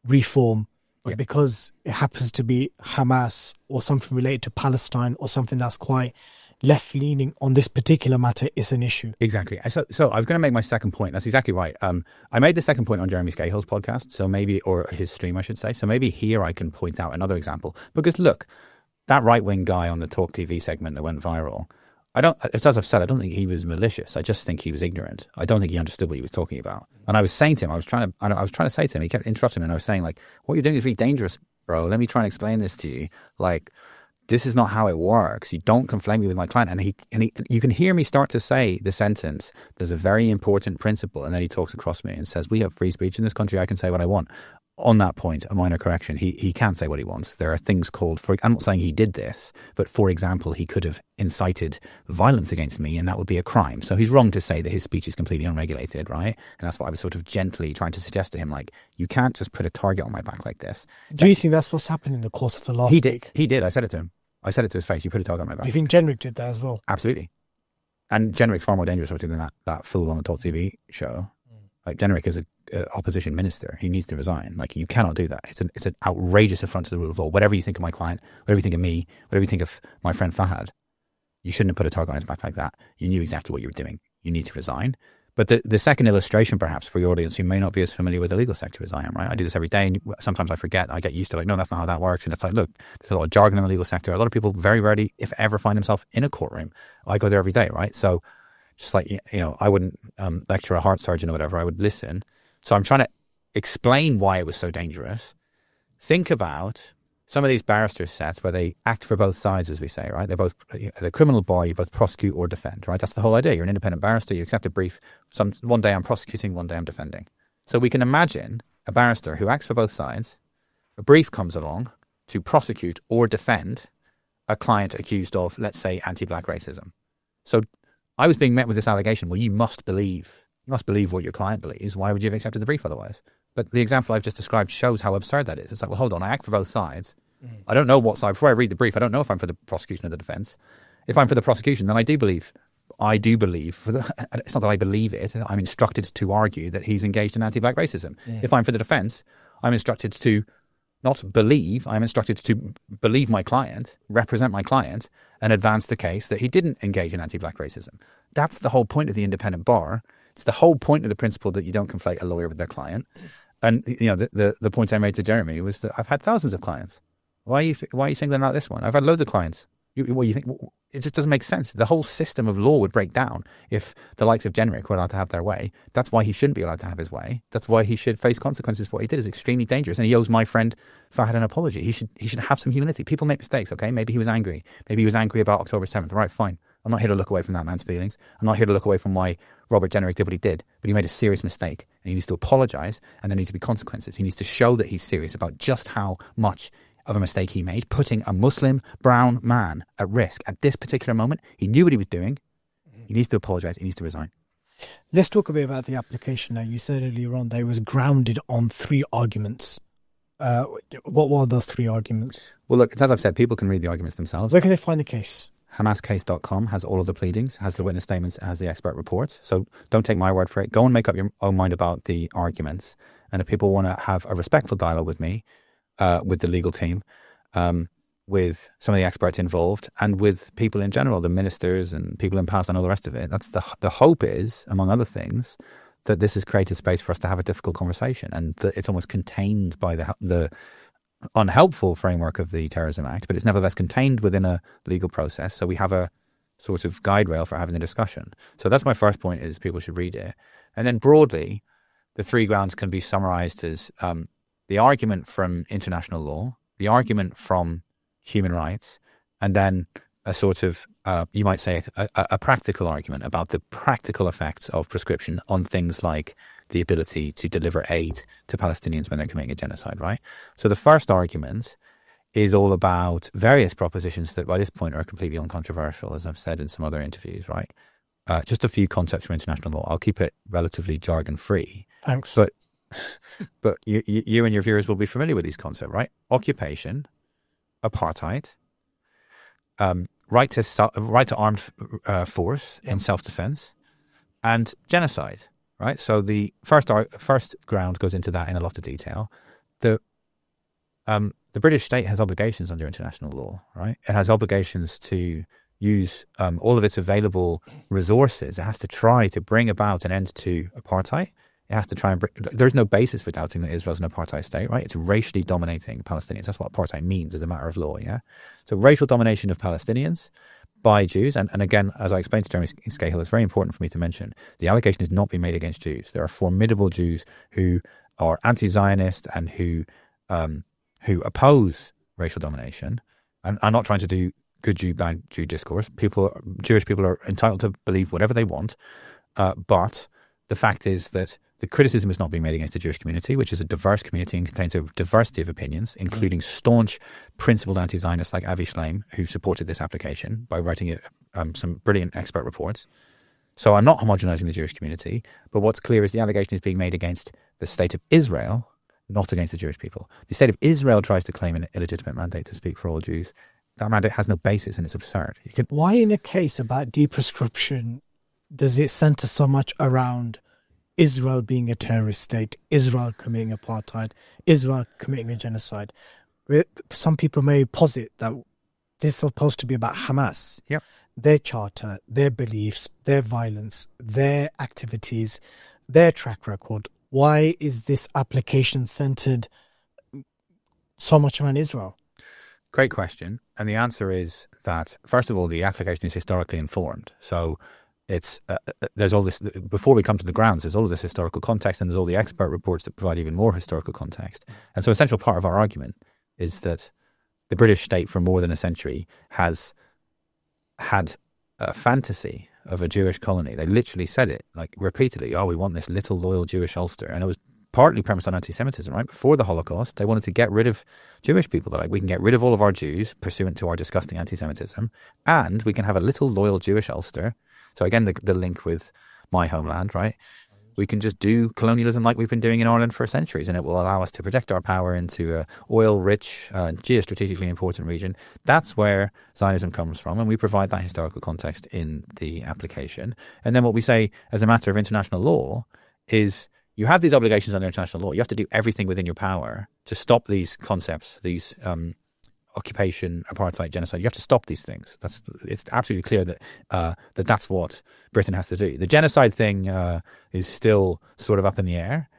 Reform, but because it happens to be Hamas or something related to Palestine or something that's quite left-leaning on this particular matter is an issue. Exactly. So I was going to make my second point. That's exactly right. I made the second point on Jeremy Scahill's podcast, so maybe, or his stream, I should say. So maybe here I can point out another example. Because look, that right-wing guy on the Talk TV segment that went viral, as I've said, I don't think he was malicious. I just think he was ignorant. I don't think he understood what he was talking about. And I was saying to him, I was trying to say to him, he kept interrupting me, and I was saying, like, what you're doing is really dangerous, bro. Let me try and explain this to you. Like, this is not how it works. You don't conflate me with my client. And he, you can hear me start to say the sentence, there's a very important principle. And then he talks across me and says, we have free speech in this country. I can say what I want. On that point, a minor correction, he can't say what he wants. There are things called, I'm not saying he did this, but for example, he could have incited violence against me, and that would be a crime. So he's wrong to say that his speech is completely unregulated, right? And that's what I was sort of gently trying to suggest to him, like, you can't just put a target on my back like this. Do you think that's what's happened in the course of the last week? He did. I said it to him. I said it to his face. You put a target on my back. Do you think Jenrick did that as well? Absolutely. And Jenrick's far more dangerous than that fool on the Talk TV show. Like, Jenrick is a opposition minister. He needs to resign. Like, you cannot do that. It's an outrageous affront to the rule of law. Whatever you think of my client, whatever you think of me, whatever you think of my friend Fahad, you shouldn't have put a target on his back like that. You knew exactly what you were doing. You need to resign. But the second illustration, perhaps, for your audience who may not be as familiar with the legal sector as I am, right? I do this every day, and sometimes I forget. I get used to, like, no, that's not how that works. And it's like, look, there's a lot of jargon in the legal sector. A lot of people very rarely, if ever, find themselves in a courtroom. I go there every day, right? So just like, you know, I wouldn't lecture a heart surgeon or whatever. I would listen. So I'm trying to explain why it was so dangerous. Think about some of these barrister sets where they act for both sides, as we say, right? They're both, the criminal bar, you both prosecute or defend, right? That's the whole idea. You're an independent barrister, you accept a brief. One day I'm prosecuting, one day I'm defending. So we can imagine a barrister who acts for both sides, a brief comes along to prosecute or defend a client accused of, let's say, anti-black racism. So I was being met with this allegation, well, you must believe what your client believes. Why would you have accepted the brief otherwise? But the example I've just described shows how absurd that is. It's like, well, hold on, I act for both sides. I don't know what side. Before I read the brief, I don't know if I'm for the prosecution or the defense. If I'm for the prosecution, then I do believe, it's not that I believe it, I'm instructed to argue that he's engaged in anti-black racism. If I'm for the defense, I'm instructed to not believe, I'm instructed to believe my client, represent my client, and advance the case that he didn't engage in anti-black racism. That's the whole point of the independent bar. It's the whole point of the principle that you don't conflate a lawyer with their client. And, you know, the point I made to Jeremy was that I've had thousands of clients. Why are you singling out this one? I've had loads of clients. You think it just doesn't make sense. The whole system of law would break down if the likes of Jenrick were allowed to have their way. That's why he shouldn't be allowed to have his way. That's why he should face consequences for what he did. Is extremely dangerous. And he owes my friend Fahad an apology. He should have some humility. People make mistakes, okay? Maybe he was angry. Maybe he was angry about October 7th. Right, fine. I'm not here to look away from that man's feelings. I'm not here to look away from why Robert Jenrick did what he did. But he made a serious mistake. And he needs to apologise. And there needs to be consequences. He needs to show that he's serious about just how much of a mistake he made, putting a Muslim brown man at risk at this particular moment. He knew what he was doing. He needs to apologise. He needs to resign. Let's talk a bit about the application now. You said earlier on that it was grounded on 3 arguments. What were those 3 arguments? Well, look, as I've said, people can read the arguments themselves. Where can they find the case? HamasCase.com has all of the pleadings, has the witness statements, has the expert reports. So don't take my word for it. Go and make up your own mind about the arguments. And if people want to have a respectful dialogue with me, with the legal team, with some of the experts involved, and with people in general, the ministers and people in Palestine and all the rest of it. That's the hope is, among other things, that this has created space for us to have a difficult conversation, and that it's almost contained by the unhelpful framework of the Terrorism Act, but it's nevertheless contained within a legal process. So we have a sort of guide rail for having a discussion. So that's my first point: is people should read it, and then broadly, the 3 grounds can be summarised as the argument from international law, the argument from human rights, and then a sort of, you might say, a practical argument about the practical effects of prescription on things like the ability to deliver aid to Palestinians when they're committing a genocide, right? So the first argument is all about various propositions that by this point are completely uncontroversial, as I've said in some other interviews, right? Just a few concepts from international law. I'll keep it relatively jargon-free. Thanks. But you and your viewers will be familiar with these concepts, right? Occupation, apartheid, right to armed force in self-defense, and genocide, right? So the first ground goes into that in a lot of detail. The British state has obligations under international law, right? It has obligations to use all of its available resources. It has to try to bring about an end to apartheid. It has to try and there's no basis for doubting that Israel's an apartheid state, right? It's racially dominating Palestinians. That's what apartheid means as a matter of law, yeah? So racial domination of Palestinians by Jews. And again, as I explained to Jeremy Scahill, it's very important for me to mention, the allegation is not being made against Jews. There are formidable Jews who are anti-Zionist and who oppose racial domination. And I'm not trying to do good Jew, bad Jew discourse. Jewish people are entitled to believe whatever they want. But the fact is that the criticism is not being made against the Jewish community, which is a diverse community and contains a diversity of opinions, including staunch, principled anti-Zionists like Avi Shleim, who supported this application by writing some brilliant expert reports. So I'm not homogenizing the Jewish community, but what's clear is the allegation is being made against the state of Israel, not against the Jewish people. The state of Israel tries to claim an illegitimate mandate to speak for all Jews. That mandate has no basis and it's absurd. Why in a case about de-proscription does it center so much around Israel being a terrorist state, Israel committing apartheid, Israel committing a genocide? Some people may posit that this is supposed to be about Hamas, their charter, their beliefs, their violence, their activities, their track record. Why is this application centered so much around Israel? Great question. And the answer is that, first of all, the application is historically informed. So it's there's all this, before we come to the grounds, there's all of this historical context and there's all the expert reports that provide even more historical context. And so an essential part of our argument is that the British state for more than a century has had a fantasy of a Jewish colony. They literally said it, like, repeatedly, we want this little loyal Jewish Ulster. And it was partly premised on anti-Semitism, right? Before the Holocaust, they wanted to get rid of Jewish people. They're like, we can get rid of all of our Jews pursuant to our disgusting anti-Semitism, and we can have a little loyal Jewish Ulster. So again, the link with my homeland, right? We can just do colonialism like we've been doing in Ireland for centuries, and it will allow us to project our power into a oil-rich, geostrategically important region. That's where Zionism comes from, and we provide that historical context in the application. And then what we say as a matter of international law is you have these obligations under international law. You have to do everything within your power to stop these concepts, these occupation, apartheid, genocide. You have to stop these things. It's absolutely clear that that's what Britain has to do. The genocide thing is still sort of up in the air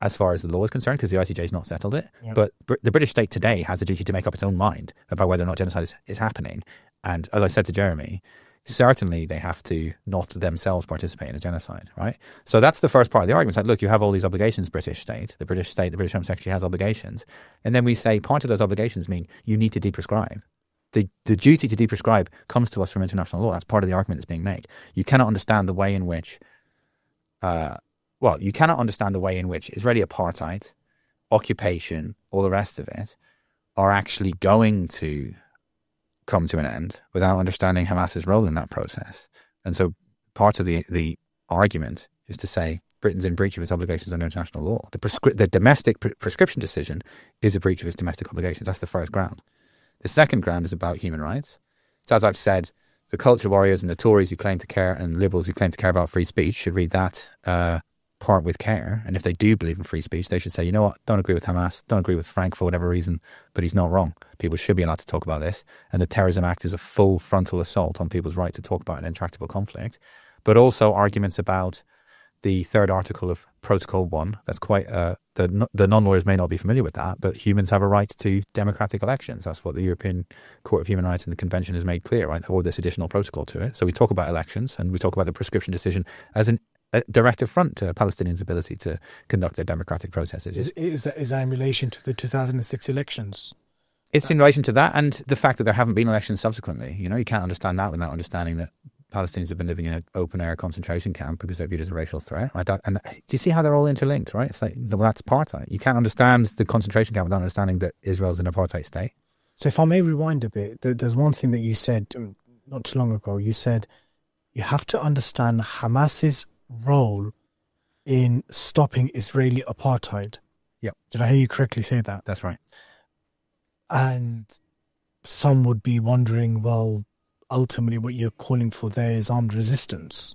as far as the law is concerned, because the ICJ has not settled it. Yep. But the British state today has a duty to make up its own mind about whether or not genocide is happening. And as I said to Jeremy, certainly they have to not themselves participate in a genocide, right? So that's the first part of the argument. It's like, look, you have all these obligations, British state, the British Home Secretary has obligations. And then we say part of those obligations mean you need to de-proscribe. The duty to de-proscribe comes to us from international law. That's part of the argument that's being made. You cannot understand the way in which, Israeli apartheid, occupation, all the rest of it, are actually going to come to an end without understanding Hamas's role in that process. And so part of the argument is to say Britain's in breach of its obligations under international law. The domestic prescription decision is a breach of its domestic obligations. That's the first ground. The second ground is about human rights. So as I've said, the culture warriors and the Tories who claim to care and liberals who claim to care about free speech should read that part with care. And if they do believe in free speech, they should say, you know what, don't agree with Hamas, don't agree with Frank for whatever reason, but he's not wrong. People should be allowed to talk about this. And the Terrorism Act is a full frontal assault on people's right to talk about an intractable conflict. But also arguments about the third article of Protocol 1. That's quite, the non-lawyers may not be familiar with that, but humans have a right to democratic elections. That's what the European Court of Human Rights and the Convention has made clear, right? Or this additional protocol to it. So we talk about elections and we talk about the prescription decision as a direct affront to Palestinians' ability to conduct their democratic processes. Is that in relation to the 2006 elections? It's in relation to that and the fact that there haven't been elections subsequently. You know, you can't understand that without understanding that Palestinians have been living in an open-air concentration camp because they're viewed as a racial threat. Right? And do you see how they're all interlinked, right? It's like, well, that's apartheid. You can't understand the concentration camp without understanding that Israel's an apartheid state. So if I may rewind a bit, there's one thing that you said not too long ago. You said you have to understand Hamas's role in stopping Israeli apartheid. Yep. Did I hear you correctly say that? That's right. And some would be wondering, well, ultimately what you're calling for there is armed resistance.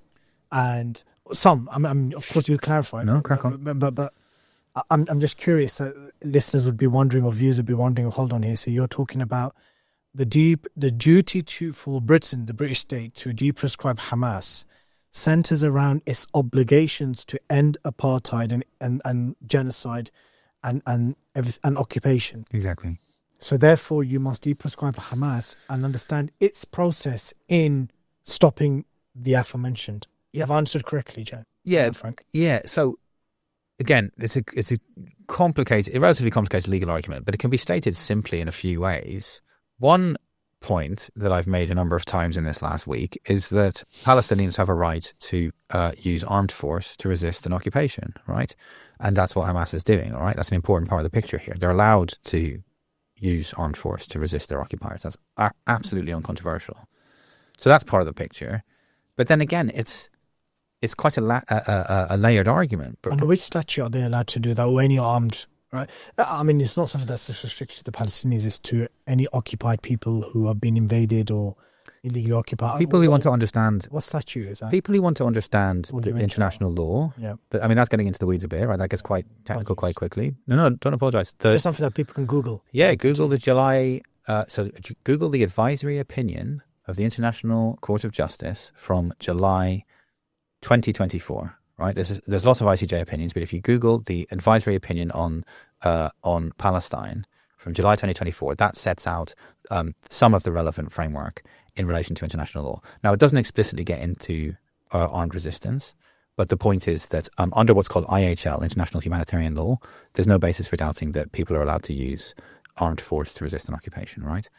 And some, I mean, of course you clarify. No, crack on. But I'm just curious, listeners would be wondering or viewers would be wondering, hold on here, so you're talking about the duty for Britain, the British state, to de-proscribe Hamas centers around its obligations to end apartheid and genocide and occupation. Exactly. So therefore, you must deprescribe Hamas and understand its process in stopping the aforementioned. You have answered correctly, Joe. Yeah, Frank. Yeah. So again, it's a relatively complicated legal argument, but it can be stated simply in a few ways. One point that I've made a number of times in this last week is that Palestinians have a right to use armed force to resist an occupation, right? And that's what Hamas is doing, all right? That's an important part of the picture here. They're allowed to use armed force to resist their occupiers. That's absolutely uncontroversial. So that's part of the picture. But then again, it's quite a layered argument. But under which statute are they allowed to do that, or any armed? Right. I mean, it's not something that's just restricted to the Palestinians. It's to any occupied people who have been invaded or illegally occupied. People who want to understand... What statute is that? People who want to understand the international law. Yeah. But I mean, that's getting into the weeds a bit, right? That gets quite technical quite quickly. No, don't apologise. Just something that people can Google. Yeah, Google the July... Google the advisory opinion of the International Court of Justice from July 2024. Right, there's lots of ICJ opinions, but if you Google the advisory opinion on Palestine from July 2024, that sets out some of the relevant framework in relation to international law. Now, it doesn't explicitly get into armed resistance, but the point is that under what's called IHL, international humanitarian law, there's no basis for doubting that people are allowed to use armed force to resist an occupation. Right.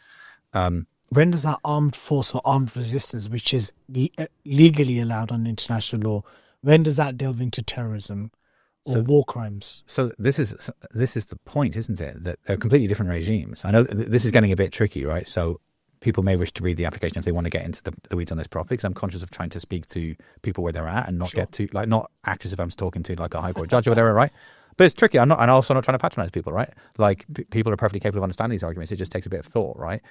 When does that armed force or armed resistance, which is legally allowed under international law, when does that delve into terrorism or war crimes? So this is the point, isn't it? That they're completely different regimes. I know this is getting a bit tricky, right? So people may wish to read the application if they want to get into the weeds on this properly, because I'm conscious of trying to speak to people where they're at and not get to, not act as if I'm talking to like a high court judge or whatever, right? But it's tricky. I'm also not trying to patronize people, right? Like people are perfectly capable of understanding these arguments. It just takes a bit of thought, right?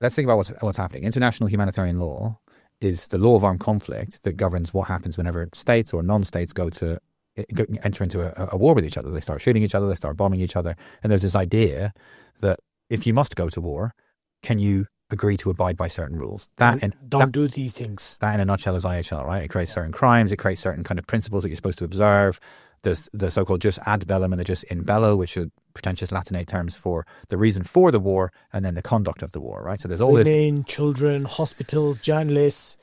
Let's think about what's happening. International humanitarian law is the law of armed conflict that governs what happens whenever states or non-states enter into a war with each other. They start shooting each other, they start bombing each other. And there's this idea that if you must go to war, can you agree to abide by certain rules? Don't do these things. That in a nutshell is IHL, right? It creates certain crimes, it creates certain kind of principles that you're supposed to observe. There's the so-called jus ad bellum and the jus in bello, which are pretentious Latinate terms for the reason for the war and then the conduct of the war, right? So there's all women, children, hospitals, journalists,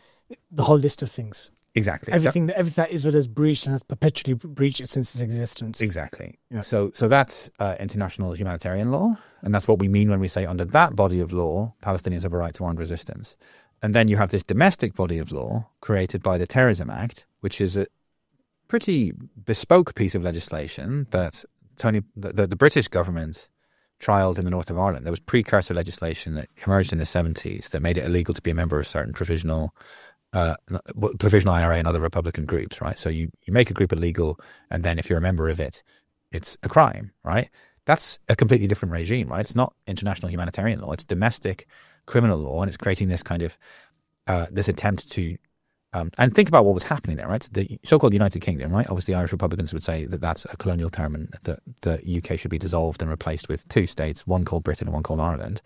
the whole list of things. Exactly. Everything that Israel has breached and has perpetually breached since its existence. Exactly. Yeah. So that's international humanitarian law, and that's what we mean when we say under that body of law, Palestinians have a right to armed resistance. And then you have this domestic body of law created by the Terrorism Act, which is a pretty bespoke piece of legislation that the British government trialled in the north of Ireland. There was precursor legislation that emerged in the 70s that made it illegal to be a member of certain provisional IRA and other Republican groups, right? So you make a group illegal, and then if you're a member of it, it's a crime, right? That's a completely different regime, right? It's not international humanitarian law. It's domestic criminal law, and it's creating this kind of this attempt to and think about what was happening there, right? The so-called United Kingdom, right? Obviously, Irish Republicans would say that that's a colonial term and that the UK should be dissolved and replaced with two states, one called Britain and one called Ireland.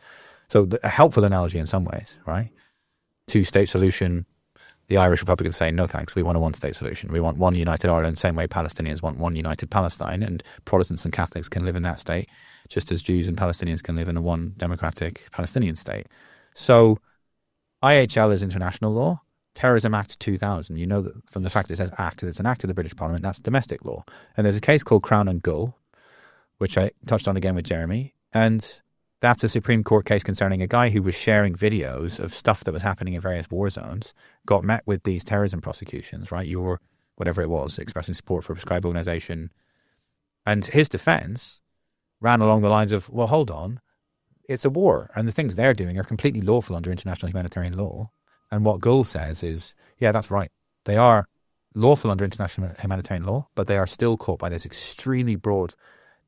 So a helpful analogy in some ways, right? Two-state solution. The Irish Republicans say, no thanks, we want a one-state solution. We want one united Ireland, same way Palestinians want one united Palestine, and Protestants and Catholics can live in that state, just as Jews and Palestinians can live in a one democratic Palestinian state. So IHL is international law. Terrorism Act 2000, you know that from the fact that it says Act, it's an act of the British Parliament, that's domestic law. And there's a case called Crown and Gull, which I touched on again with Jeremy, and that's a Supreme Court case concerning a guy who was sharing videos of stuff that was happening in various war zones, got met with these terrorism prosecutions, right? Your, whatever it was, expressing support for a prescribed organisation. And his defence ran along the lines of, well, hold on, it's a war, and the things they're doing are completely lawful under international humanitarian law. And what Gull says is, yeah, that's right. They are lawful under international humanitarian law, but they are still caught by this extremely broad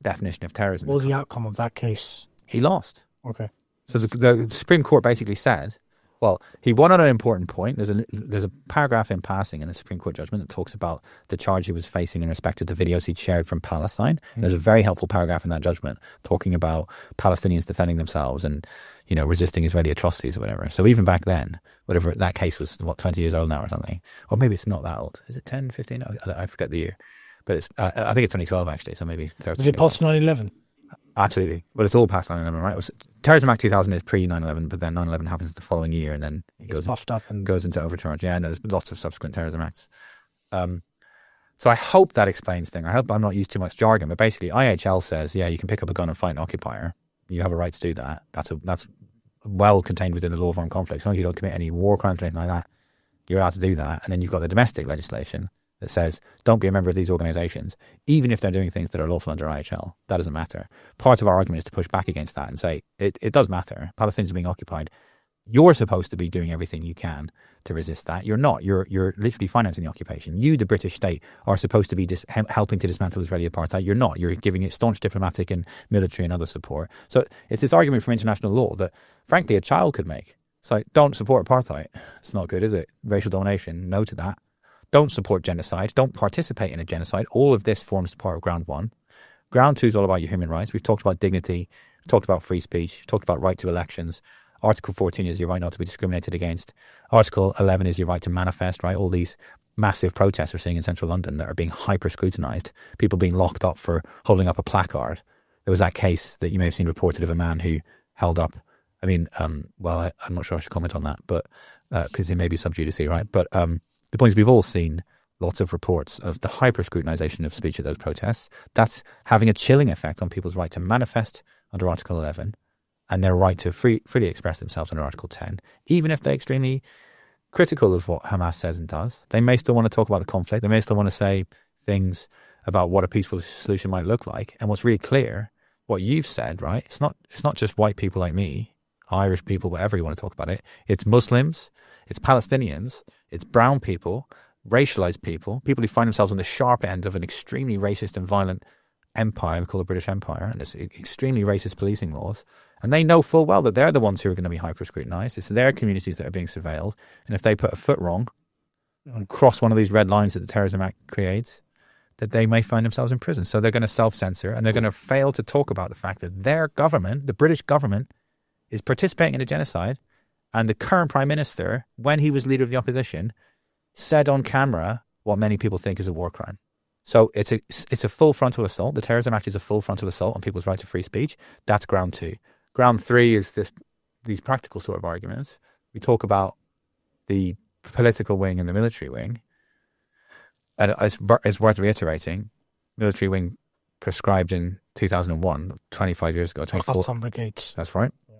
definition of terrorism. What was the outcome of that case? He lost. Okay. So the Supreme Court basically said, well, he won on an important point. There's a paragraph in passing in the Supreme Court judgment that talks about the charge he was facing in respect to the videos he'd shared from Palestine. Mm-hmm. There's a very helpful paragraph in that judgment talking about Palestinians defending themselves and, you know, resisting Israeli atrocities or whatever. So even back then, whatever, that case was, 20 years old now or something. Or maybe it's not that old. Is it 10, 15? I forget the year. But it's I think it's 2012 actually, so maybe 13. Was it post 9/11? Absolutely. But it's all past 9/11, right? Terrorism Act 2000 is pre 9/11, but then 9/11 happens the following year, and then it goes puffed up and goes into overcharge. Yeah, and there's lots of subsequent terrorism acts. So I hope that explains things. I hope I'm not used too much jargon, but basically IHL says, yeah, you can pick up a gun and fight an occupier. You have a right to do that. That's well contained within the law of armed conflict. As long as you don't commit any war crimes or anything like that, you're allowed to do that. And then you've got the domestic legislation that says, don't be a member of these organisations, even if they're doing things that are lawful under IHL. That doesn't matter. Part of our argument is to push back against that and say, it does matter. Palestinians are being occupied. You're supposed to be doing everything you can to resist that. You're not. You're literally financing the occupation. You, the British state, are supposed to be helping to dismantle Israeli apartheid. You're not. You're giving it staunch diplomatic and military and other support. So it's this argument from international law that, frankly, a child could make. It's like, don't support apartheid. It's not good, is it? Racial domination, no to that. Don't support genocide. Don't participate in a genocide. All of this forms part of ground one. Ground two is all about your human rights. We've talked about dignity. We've talked about free speech. We've talked about right to elections. Article 14 is your right not to be discriminated against. Article 11 is your right to manifest, right? All these massive protests we're seeing in central London that are being hyper-scrutinised. People being locked up for holding up a placard. There was that case that you may have seen reported of a man who held up, I'm not sure I should comment on that, but because it may be sub judice, right? But the point is we've all seen lots of reports of the hyper-scrutinisation of speech at those protests. That's having a chilling effect on people's right to manifest under Article 11. And their right to freely express themselves under Article 10, even if they're extremely critical of what Hamas says and does. They may still want to talk about the conflict. They may still want to say things about what a peaceful solution might look like. And what's really clear, what you've said, right? It's not just white people like me, Irish people, whatever you want to talk about it. It's Muslims, it's Palestinians, it's brown people, racialized people who find themselves on the sharp end of an extremely racist and violent empire, we call the British Empire, and there's extremely racist policing laws. And they know full well that they're the ones who are going to be hyper-scrutinised. It's their communities that are being surveilled. And if they put a foot wrong and cross one of these red lines that the Terrorism Act creates, that they may find themselves in prison. So they're going to self-censor and they're going to fail to talk about the fact that their government, the British government, is participating in a genocide. And the current Prime Minister, when he was leader of the opposition, said on camera what many people think is a war crime. So it's a full frontal assault. The Terrorism Act is a full frontal assault on people's right to free speech. That's ground two. Ground three is these practical sort of arguments. We talk about the political wing and the military wing. And it's worth reiterating, military wing prescribed in 2001, 25 years ago. Some brigades. That's right. Yeah.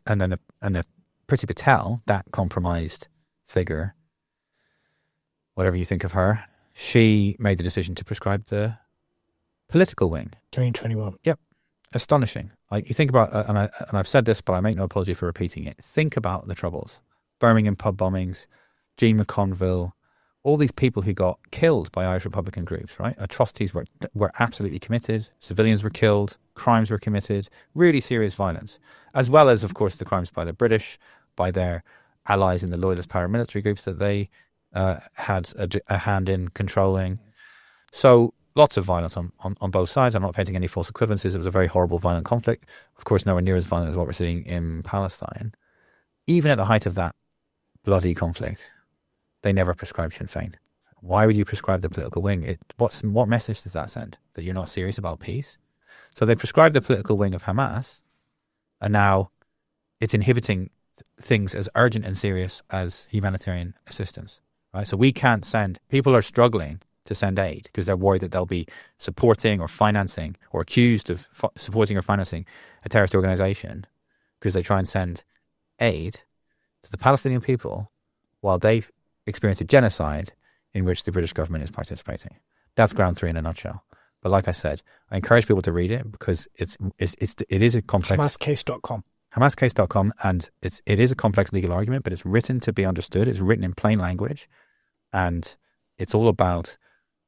And then the Priti Patel, that compromised figure, whatever you think of her, she made the decision to prescribe the political wing. 2021. Yep. Astonishing. Like you think about, and I've said this, but I make no apology for repeating it. Think about the Troubles. Birmingham pub bombings, Jean McConville, all these people who got killed by Irish Republican groups, right? Atrocities were absolutely committed. Civilians were killed. Crimes were committed. Really serious violence. As well as, of course, the crimes by the British, by their allies in the loyalist paramilitary groups that they had a hand in controlling. So lots of violence on both sides. I'm not painting any false equivalences. It was a very horrible, violent conflict. Of course, nowhere near as violent as what we're seeing in Palestine. Even at the height of that bloody conflict, they never prescribed Sinn Féin. Why would you prescribe the political wing? What message does that send? That you're not serious about peace? So they prescribed the political wing of Hamas, and now it's inhibiting things as urgent and serious as humanitarian assistance. Right? So we can't send, people are struggling to send aid because they're worried that they'll be supporting or financing or accused of supporting or financing a terrorist organization because they try and send aid to the Palestinian people while they've experienced a genocide in which the British government is participating. That's ground three in a nutshell. But like I said, I encourage people to read it because it is a complex... Hamascase.com. Hamascase.com, and it is a complex legal argument, but it's written to be understood. It's written in plain language. And it's all about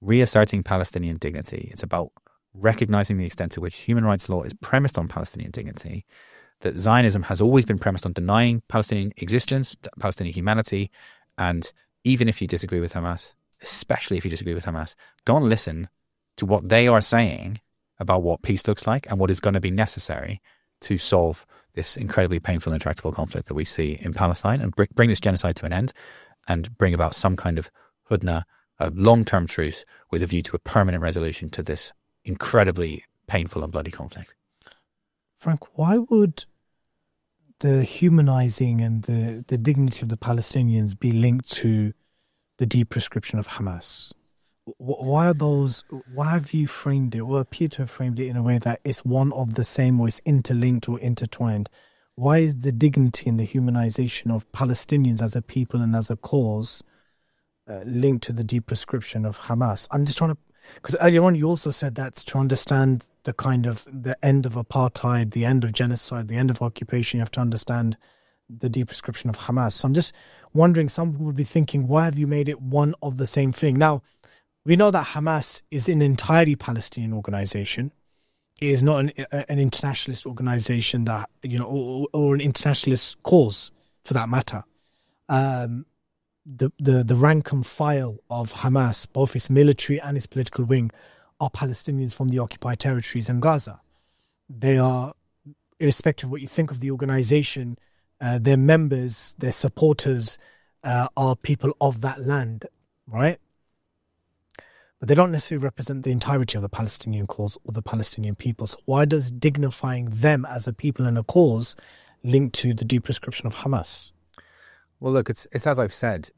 reasserting Palestinian dignity. It's about recognizing the extent to which human rights law is premised on Palestinian dignity, that Zionism has always been premised on denying Palestinian existence, Palestinian humanity. And even if you disagree with Hamas, especially if you disagree with Hamas, go and listen to what they are saying about what peace looks like and what is going to be necessary to solve this incredibly painful and intractable conflict that we see in Palestine and bring this genocide to an end and bring about some kind of hudna, a long-term truce with a view to a permanent resolution to this incredibly painful and bloody conflict. Frank, why would the humanizing and the dignity of the Palestinians be linked to the de-proscription of Hamas? Why are those? Why have you framed it, or appear to have framed it in a way that it's one of the same, or it's interlinked or intertwined? Why is the dignity and the humanization of Palestinians as a people and as a cause linked to the de-proscription of Hamas? I'm just trying to, because earlier on you also said that to understand the kind of the end of apartheid, the end of genocide, the end of occupation, you have to understand the de-proscription of Hamas. So I'm just wondering, some people would be thinking, why have you made it one of the same thing? Now, we know that Hamas is an entirely Palestinian organization. It is not an internationalist organization that, you know, or an internationalist cause for that matter. The rank and file of Hamas, both its military and its political wing, are Palestinians from the occupied territories and Gaza. They are, irrespective of what you think of the organization, their members, their supporters are people of that land, right? But they don't necessarily represent the entirety of the Palestinian cause or the Palestinian people. So why does dignifying them as a people and a cause link to the de-proscription of Hamas? Well, look, it's as I've said,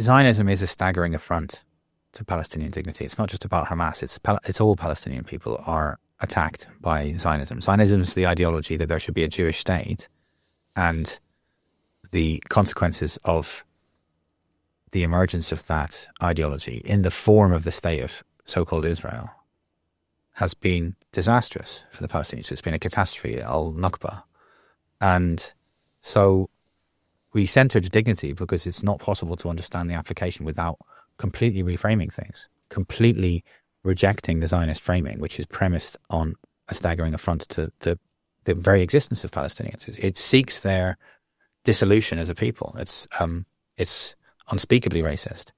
Zionism is a staggering affront to Palestinian dignity. It's not just about Hamas. It's all Palestinian people are attacked by Zionism. Zionism is the ideology that there should be a Jewish state, and the consequences of the emergence of that ideology in the form of the state of so-called Israel has been disastrous for the Palestinians. It's been a catastrophe, al-Nakba. And so we centered dignity because it's not possible to understand the application without completely reframing things, completely rejecting the Zionist framing, which is premised on a staggering affront to the very existence of Palestinians. It seeks their dissolution as a people. It's unspeakably racist.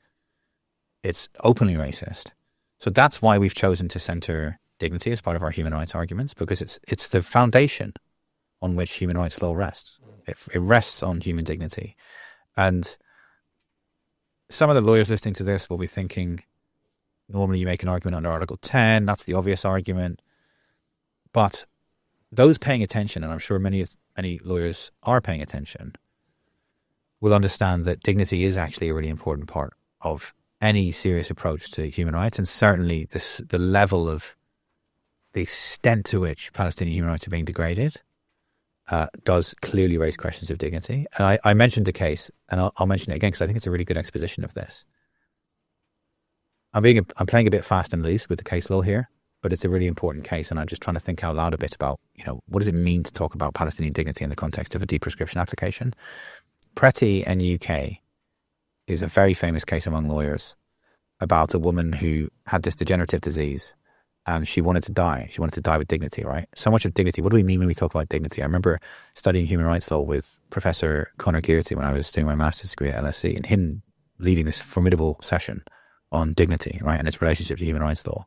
It's openly racist. So that's why we've chosen to center dignity as part of our human rights arguments, because it's the foundation on which human rights law rests. It rests on human dignity. And some of the lawyers listening to this will be thinking, normally you make an argument under Article 10, that's the obvious argument. But those paying attention, and I'm sure many lawyers are paying attention, will understand that dignity is actually a really important part of any serious approach to human rights, and certainly the level of the extent to which Palestinian human rights are being degraded does clearly raise questions of dignity. And I mentioned a case, and I'll mention it again because I think it's a really good exposition of this. I'm playing a bit fast and loose with the case law here, but it's a really important case, and I'm just trying to think out loud a bit about, you know, what does it mean to talk about Palestinian dignity in the context of a de-proscription application? Pretty in the UK is a very famous case among lawyers about a woman who had this degenerative disease and she wanted to die. She wanted to die with dignity, right? So much of dignity. What do we mean when we talk about dignity? I remember studying human rights law with Professor Conor Gearty when I was doing my master's degree at LSE, and him leading this formidable session on dignity, right, and its relationship to human rights law,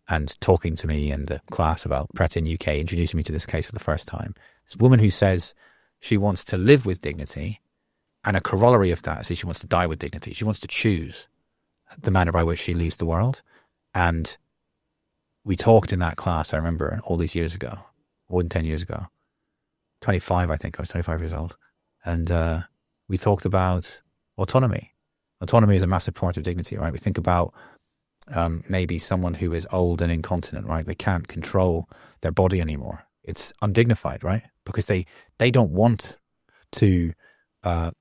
and talking to me and the class about Pretty in UK, introducing me to this case for the first time. This woman who says she wants to live with dignity, and a corollary of that is she wants to die with dignity. She wants to choose the manner by which she leaves the world. And we talked in that class, I remember, all these years ago, more than 10 years ago, 25, I think. I was 25 years old. And we talked about autonomy. Autonomy is a massive part of dignity, right? We think about maybe someone who is old and incontinent, right? They can't control their body anymore. It's undignified, right? Because they don't want to, to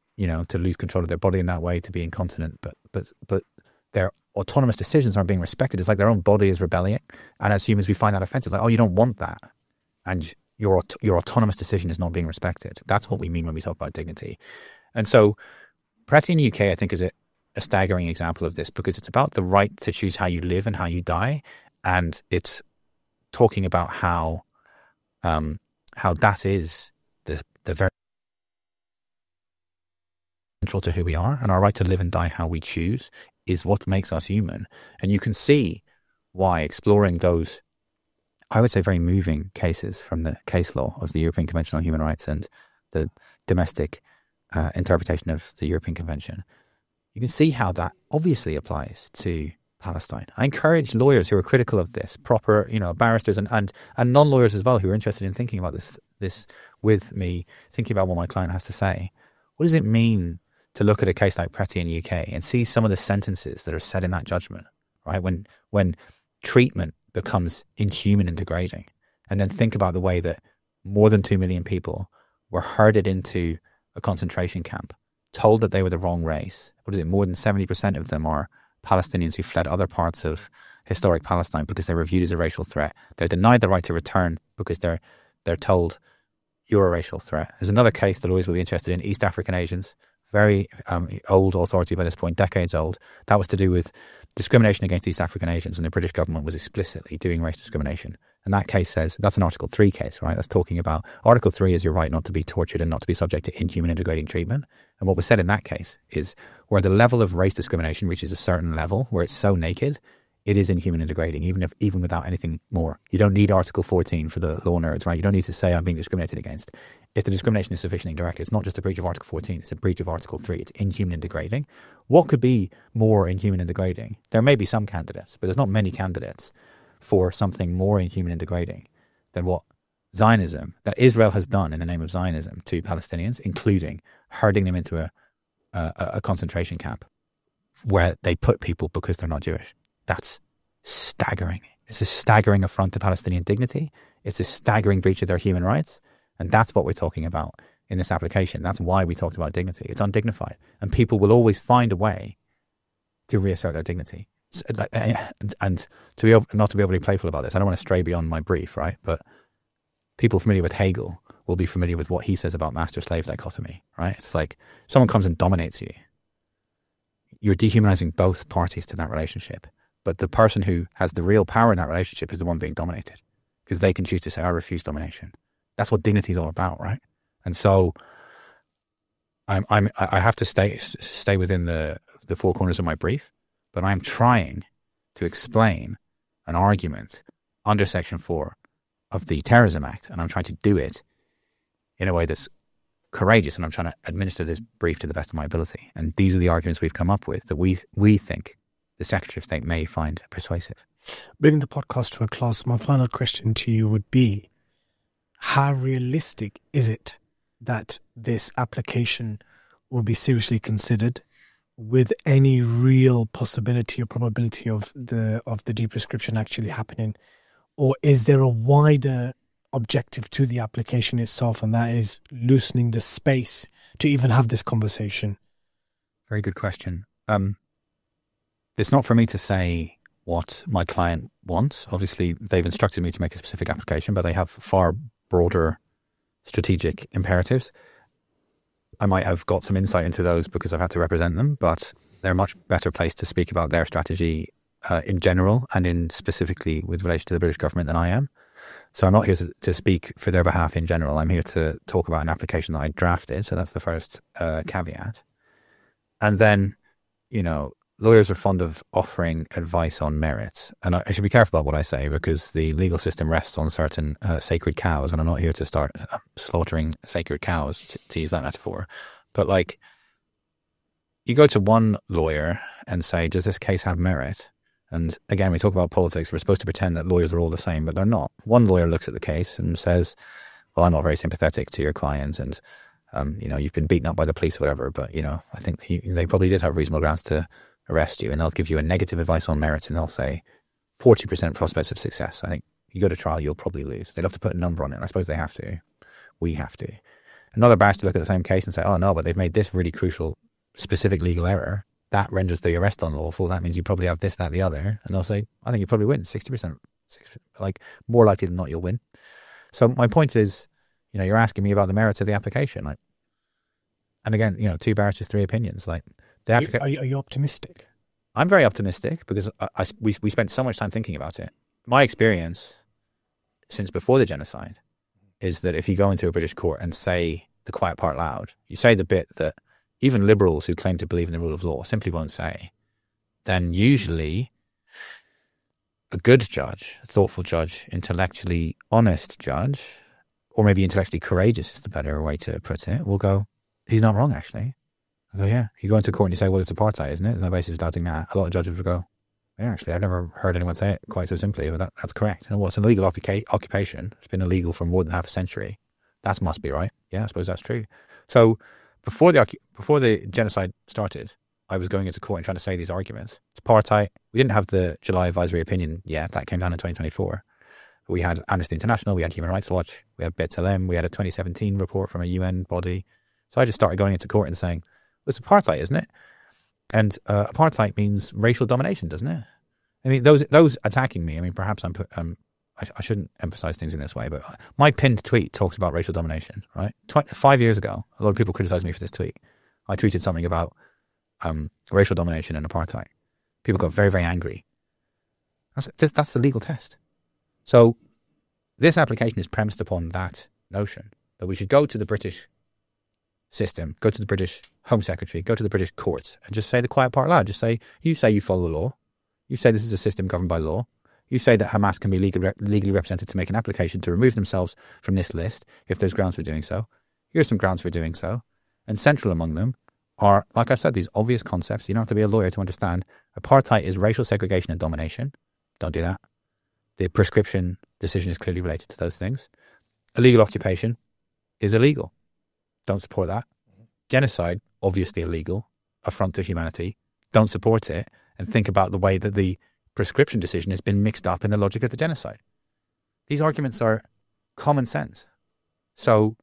lose control of their body in that way, to be incontinent, but their autonomous decisions aren't being respected. It's like their own body is rebelling. And as humans, we find that offensive. Like, oh, you don't want that. And your autonomous decision is not being respected. That's what we mean when we talk about dignity. And so Pretty in the UK, I think, is a staggering example of this, because it's about the right to choose how you live and how you die. And it's talking about how that is the very central to who we are, and our right to live and die how we choose is what makes us human. And you can see why exploring those, I would say, very moving cases from the case law of the European Convention on Human Rights and the domestic interpretation of the European Convention, you can see how that obviously applies to Palestine. I encourage lawyers who are critical of this, proper, barristers and non-lawyers as well, who are interested in thinking about this with me, thinking about what my client has to say. What does it mean to look at a case like Pretty in the UK and see some of the sentences that are said in that judgment, right? When treatment becomes inhuman and degrading, and then think about the way that more than 2 million people were herded into a concentration camp, told that they were the wrong race. What is it? More than 70% of them are Palestinians who fled other parts of historic Palestine because they were viewed as a racial threat. They're denied the right to return because they're told you're a racial threat. There's another case that lawyers will be interested in, East African Asians, very old authority by this point, decades old. That was to do with discrimination against East African Asians, and the British government was explicitly doing race discrimination. And that case says, that's an Article 3 case, right? That's talking about, Article 3 is your right not to be tortured and not to be subject to inhuman and degrading treatment. And what was said in that case is, where the level of race discrimination reaches a certain level, where it's so naked, it is inhuman and degrading, even without anything more. You don't need Article 14 for the law nerds, right? You don't need to say I'm being discriminated against. If the discrimination is sufficiently direct, it's not just a breach of Article 14, it's a breach of Article 3. It's inhuman and degrading. What could be more inhuman and degrading? There may be some candidates, but there's not many candidates for something more inhuman and degrading than what Zionism, that Israel has done in the name of Zionism to Palestinians, including herding them into a concentration camp where they put people because they're not Jewish. That's staggering. It's a staggering affront to Palestinian dignity. It's a staggering breach of their human rights. And that's what we're talking about in this application. That's why we talked about dignity. It's undignified. And people will always find a way to reassert their dignity. And not to be overly playful about this, I don't want to stray beyond my brief, right? But people familiar with Hegel will be familiar with what he says about master-slave dichotomy, right? It's like someone comes and dominates you. You're dehumanizing both parties to that relationship. But the person who has the real power in that relationship is the one being dominated, because they can choose to say, I refuse domination. That's what dignity is all about, right? And so I have to stay within the four corners of my brief, but I'm trying to explain an argument under Section 4 of the Terrorism Act, and I'm trying to do it in a way that's courageous, and I'm trying to administer this brief to the best of my ability. And these are the arguments we've come up with that we think the Secretary of State may find persuasive. Bringing the podcast to a close, my final question to you would be, how realistic is it that this application will be seriously considered with any real possibility or probability of the de-proscription actually happening? Or is there a wider objective to the application itself, and that is loosening the space to even have this conversation? Very good question. It's not for me to say what my client wants. Obviously, they've instructed me to make a specific application, but they have far broader strategic imperatives. I might have got some insight into those because I've had to represent them, but they're much better placed to speak about their strategy in general and in specifically with relation to the British government than I am. So I'm not here to speak for their behalf in general. I'm here to talk about an application that I drafted. So that's the first caveat. And then, lawyers are fond of offering advice on merits. And I should be careful about what I say, because the legal system rests on certain sacred cows, and I'm not here to start slaughtering sacred cows, to use that metaphor. But you go to one lawyer and say, does this case have merit? And again, we talk about politics. We're supposed to pretend that lawyers are all the same, but they're not. One lawyer looks at the case and says, well, I'm not very sympathetic to your client, and you've been beaten up by the police or whatever, but I think they probably did have reasonable grounds to arrest you, and they'll give you a negative advice on merit, and they'll say 40% prospects of success. I think you go to trial, you'll probably lose. They'd have to put a number on it, and I suppose they have to. We have to. Another barrister look at the same case and say, oh no, but they've made this really crucial specific legal error. That renders the arrest unlawful. That means you probably have this, that, the other. And they'll say, I think you probably win 60%. More likely than not, you'll win. So my point is, you're asking me about the merits of the application. And again, two barristers, three opinions. Are you optimistic? I'm very optimistic because we spent so much time thinking about it. My experience since before the genocide is that if you go into a British court and say the quiet part loud, you say the bit that even liberals who claim to believe in the rule of law simply won't say, then usually a good judge, a thoughtful judge, intellectually honest judge, or maybe intellectually courageous is the better way to put it, will go, he's not wrong, actually. I go, yeah. You go into court and you say, well, it's apartheid, isn't it? There's no basis for doubting that. A lot of judges will go, Yeah, actually, I've never heard anyone say it quite so simply, but that's correct. And what's an illegal occupation? It's been illegal for more than half a century. That must be right. Yeah, I suppose that's true. So before the genocide started, I was going into court and trying to say these arguments. It's apartheid. We didn't have the July advisory opinion yet. That came down in 2024. We had Amnesty International, we had Human Rights Watch, we had BTLM, we had a 2017 report from a UN body. So I just started going into court and saying, well, it's apartheid, isn't it? And apartheid means racial domination, doesn't it? I mean, those attacking me, I mean, perhaps I shouldn't emphasize things in this way, but my pinned tweet talks about racial domination, right? 5 years ago, a lot of people criticized me for this tweet. I tweeted something about racial domination and apartheid. People got very, very angry. That's the legal test. So this application is premised upon that notion that we should go to the British system, go to the British Home Secretary, go to the British courts and just say the quiet part loud. Just say you follow the law. You say this is a system governed by law. You say that Hamas can be legally represented to make an application to remove themselves from this list if there's grounds for doing so. Here's some grounds for doing so. And central among them are, like I've said, these obvious concepts. You don't have to be a lawyer to understand. Apartheid is racial segregation and domination. Don't do that. The prescription decision is clearly related to those things. Illegal occupation is illegal. Don't support that. Genocide, obviously illegal. Affront to humanity. Don't support it. And think about the way that the prescription decision has been mixed up in the logic of the genocide. These arguments are common sense. So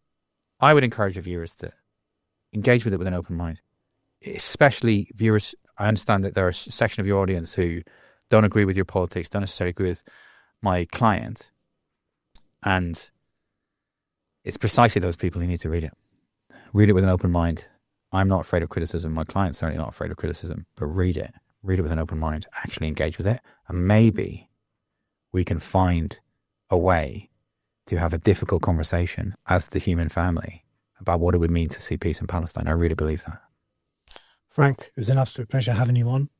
I would encourage your viewers to engage with it with an open mind. Especially viewers, I understand that there are a section of your audience who don't agree with your politics, don't necessarily agree with my client. And it's precisely those people who need to read it. Read it with an open mind. I'm not afraid of criticism. My client's certainly not afraid of criticism. But read it. Read it with an open mind. Actually engage with it. And maybe we can find a way to have a difficult conversation as the human family about what it would mean to see peace in Palestine. I really believe that. Frank, it was an absolute pleasure having you on.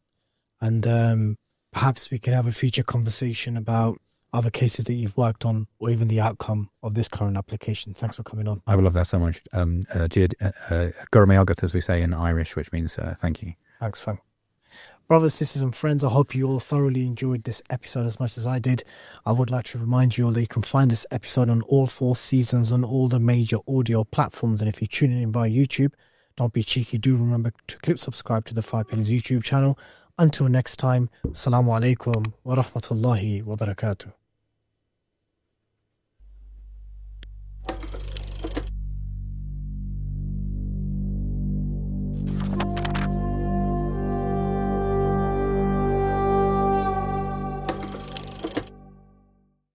And perhaps we could have a future conversation about other cases that you've worked on or even the outcome of this current application. Thanks for coming on. I would love that so much. Gurmayagat, as we say in Irish, which means thank you. Thanks, Frank. Brothers, sisters and friends, I hope you all thoroughly enjoyed this episode as much as I did. I would like to remind you all that you can find this episode on all 4 seasons on all the major audio platforms. And if you're tuning in via YouTube, don't be cheeky. Do remember to click subscribe to the 5 Pillars YouTube channel. Until next time, Assalamu alaikum wa rahmatullahi wa barakatuh.